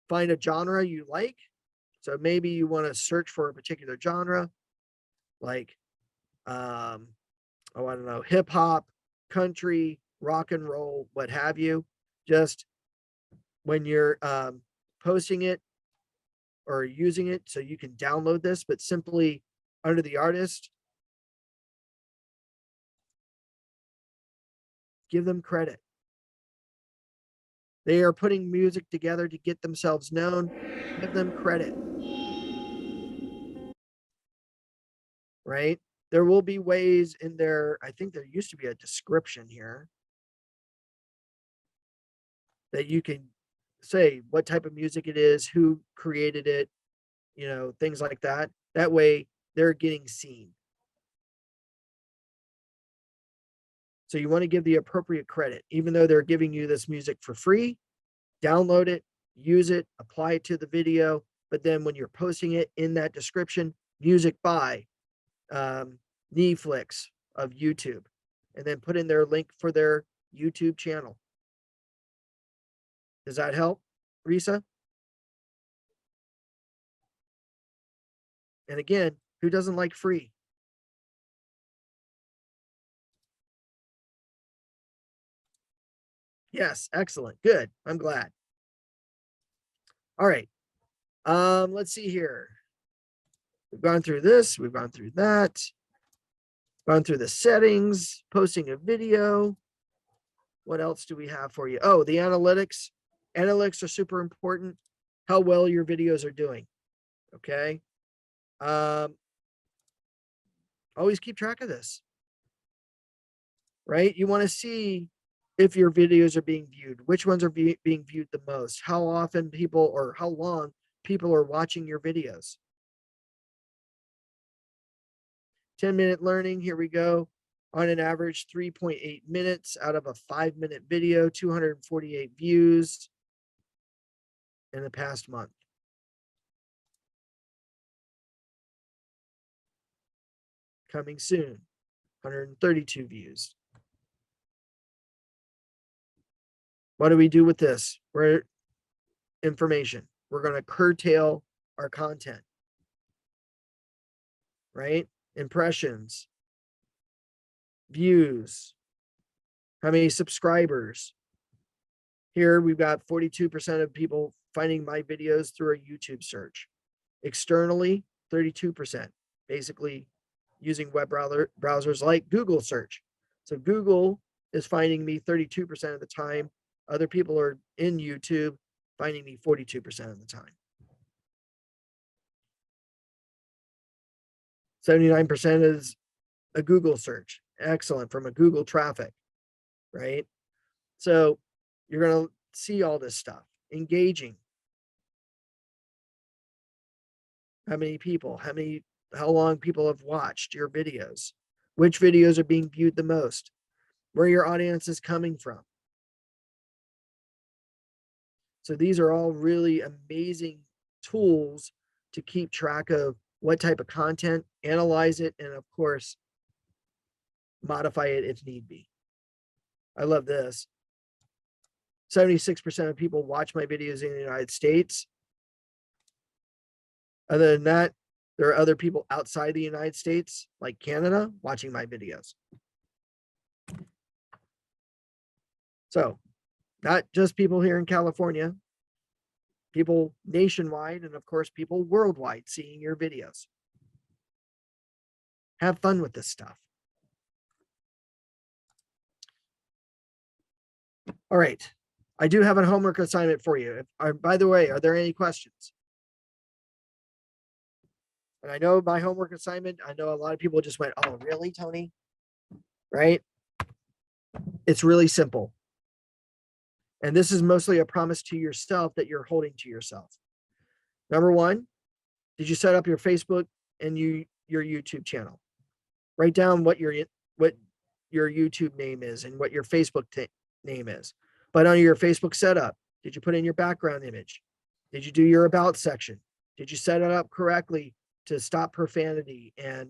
find a genre you like. So maybe you want to search for a particular genre, like, I don't know, hip hop, country, rock and roll, what have you. Just when you're posting it or using it, so you can download this, but simply under the artist, give them credit. They are putting music together to get themselves known. Give them credit. Right? There will be ways in there. I think there used to be a description here that you can say what type of music it is, who created it, things like that. That way they're getting seen. So you want to give the appropriate credit, even though they're giving you this music for free, download it, use it, apply it to the video. But then when you're posting it in that description, music by Netflix of YouTube, and then put in their link for their YouTube channel. Does that help, Risa? And again, who doesn't like free? Yes, excellent. Good. I'm glad. All right. Let's see here. We've gone through this, we've gone through that, gone through the settings, posting a video. What else do we have for you? Oh, the analytics. Analytics are super important. How well your videos are doing. Okay. Always keep track of this. Right? You want to see if your videos are being viewed, which ones are being viewed the most, how often people or how long people are watching your videos. 10-minute learning, here we go. On an average 3.8 minutes out of a 5-minute video, 248 views in the past month. Coming soon, 132 views. What do we do with this? We're information. We're going to curtail our content, right? Impressions, views, how many subscribers. Here we've got 42% of people finding my videos through a YouTube search. Externally, 32%, basically using web browsers like Google search. So Google is finding me 32% of the time. Other people are in YouTube finding me 42% of the time. 79% is a Google search. Excellent, from a Google traffic, right? So you're going to see all this stuff. Engaging. How many people, how long people have watched your videos, which videos are being viewed the most, where your audience is coming from. So these are all really amazing tools to keep track of what type of content, analyze it, and of course, modify it if need be. I love this. 76% of people watch my videos in the United States. Other than that, there are other people outside the United States, like Canada, watching my videos. So, not just people here in California, people nationwide, and of course, people worldwide seeing your videos. Have fun with this stuff. All right. I do have a homework assignment for you. By the way, are there any questions? And I know my homework assignment, I know a lot of people just went, oh, really, Tony? Right? It's really simple. And this is mostly a promise to yourself that you're holding to yourself. Number one, did you set up your Facebook and your YouTube channel? Write down what your YouTube name is and what your Facebook name is. But on your Facebook setup, did you put in your background image? Did you do your about section? Did you set it up correctly to stop profanity and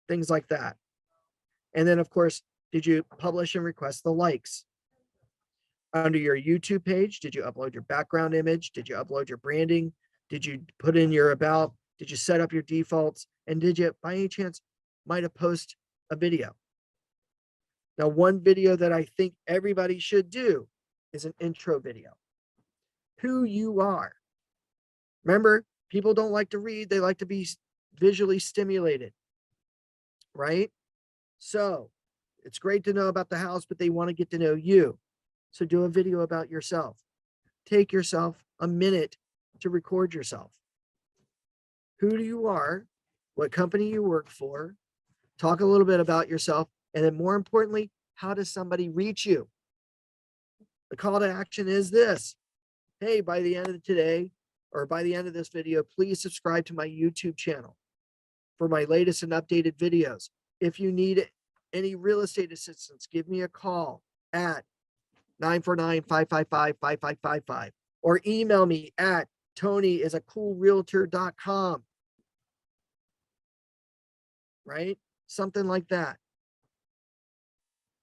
things like that? And then, of course, did you publish and request the likes? Under your YouTube page, did you upload your background image? Did you upload your branding? Did you put in your about? Did you set up your defaults? And did you, by any chance, might have posted a video? Now, one video that I think everybody should do is an intro video. Who you are. Remember, people don't like to read. They like to be visually stimulated, right? So it's great to know about the house, but they want to get to know you. So do a video about yourself. Take yourself a minute to record yourself. Who you are, what company you work for, talk a little bit about yourself, and then more importantly, how does somebody reach you? The call to action is this. Hey, by the end of today, or by the end of this video, please subscribe to my YouTube channel for my latest and updated videos. If you need any real estate assistance, give me a call at 949-555-5555 or email me at tonyisAcoolrealtor.com. Right? Something like that.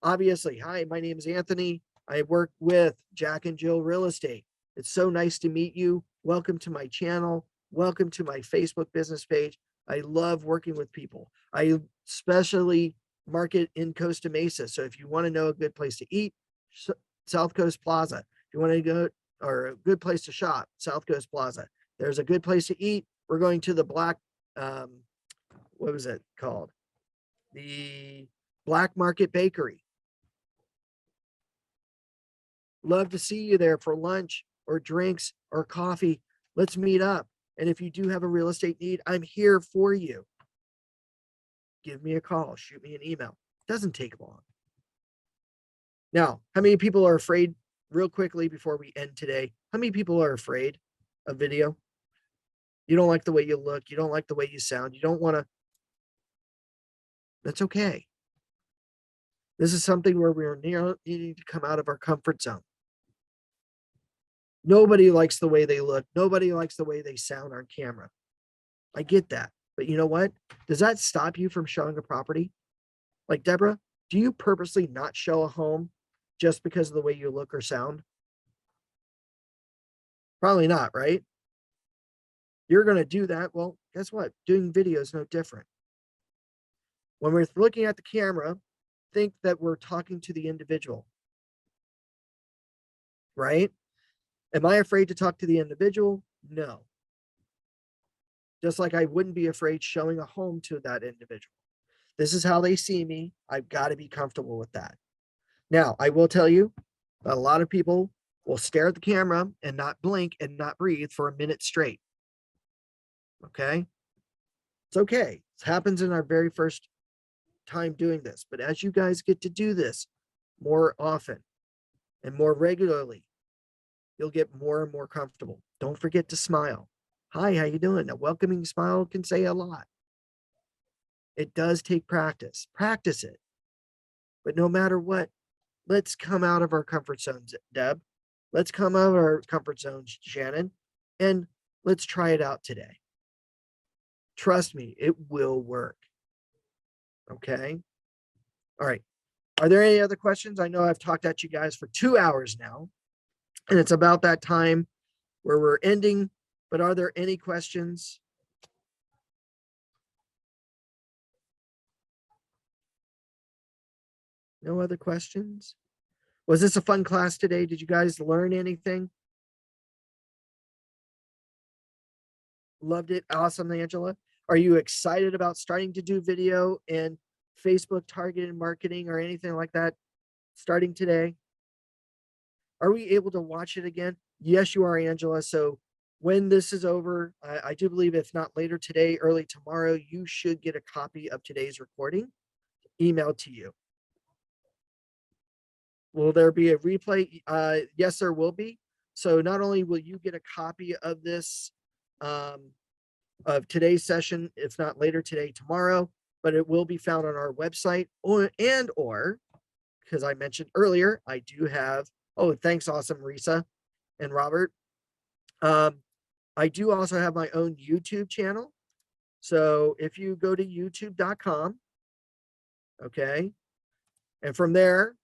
Obviously, hi, my name is Anthony. I work with Jack and Jill Real Estate. It's so nice to meet you. Welcome to my channel. Welcome to my Facebook business page. I love working with people. I especially market in Costa Mesa. So if you want to know a good place to eat, South Coast Plaza. If you want to go, or a good place to shop, South Coast Plaza. There's a good place to eat. We're going to the what was it called? The Black Market Bakery. Love to see you there for lunch or drinks or coffee. Let's meet up. And if you do have a real estate need, I'm here for you. Give me a call, shoot me an email. It doesn't take long. Now, how many people are afraid, real quickly before we end today, how many people are afraid of video? You don't like the way you look. You don't like the way you sound. You don't want to. That's okay. This is something where we're needing to come out of our comfort zone. Nobody likes the way they look. Nobody likes the way they sound on camera. I get that. But you know what? Does that stop you from showing a property? Like Deborah, do you purposely not show a home just because of the way you look or sound? Probably not, right? You're going to do that. Well, guess what? Doing video is no different. When we're looking at the camera, think that we're talking to the individual, right? Am I afraid to talk to the individual? No. Just like I wouldn't be afraid showing a home to that individual. This is how they see me. I've got to be comfortable with that. Now, I will tell you that a lot of people will stare at the camera and not blink and not breathe for a minute straight. Okay? It's okay. It happens in our very first time doing this. But as you guys get to do this more often and more regularly, you'll get more and more comfortable. Don't forget to smile. Hi, how you doing? A welcoming smile can say a lot. It does take practice. Practice it. But no matter what, let's come out of our comfort zones, Deb. Let's come out of our comfort zones, Shannon, and let's try it out today. Trust me, it will work. Okay. All right. Are there any other questions? I know I've talked at you guys for 2 hours now, and it's about that time where we're ending, but are there any questions? No other questions? Was this a fun class today? Did you guys learn anything? Loved it. Awesome, Angela. Are you excited about starting to do video and Facebook targeted marketing or anything like that starting today? Are we able to watch it again? Yes, you are, Angela. So when this is over, I do believe if not later today, early tomorrow, you should get a copy of today's recording emailed to you. Will there be a replay? Yes, there will be. So not only will you get a copy of this, of today's session, if not later today, tomorrow, but it will be found on our website or because I mentioned earlier, I do have, oh, thanks, awesome, Risa and Robert. I do also have my own YouTube channel. So if you go to youtube.com, okay, and from there,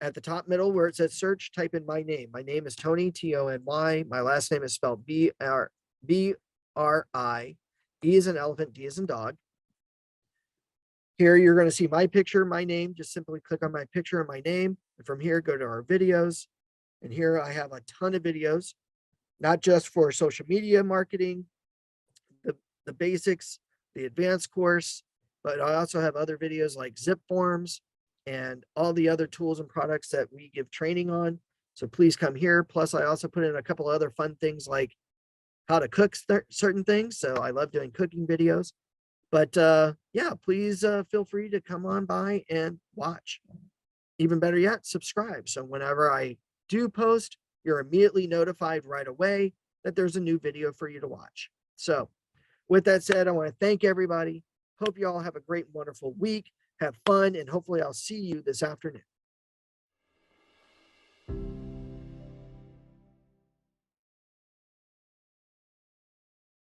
at the top middle where it says search, type in my name. My name is Tony, Tony. My last name is spelled B-R-I. E is an elephant, D is in dog. Here you're going to see my picture, my name. Just simply click on my picture and my name. And from here, go to our videos. And here I have a ton of videos, not just for social media marketing, the basics, the advanced course, but I also have other videos like zip forms and all the other tools and products that we give training on. So please come here. Plus, I also put in a couple other fun things like how to cook certain things. So I love doing cooking videos. But yeah, please feel free to come on by and watch. Even better yet, subscribe. So whenever I do post, you're immediately notified right away that there's a new video for you to watch. So with that said, I want to thank everybody. Hope you all have a great, wonderful week. Have fun, and hopefully I'll see you this afternoon.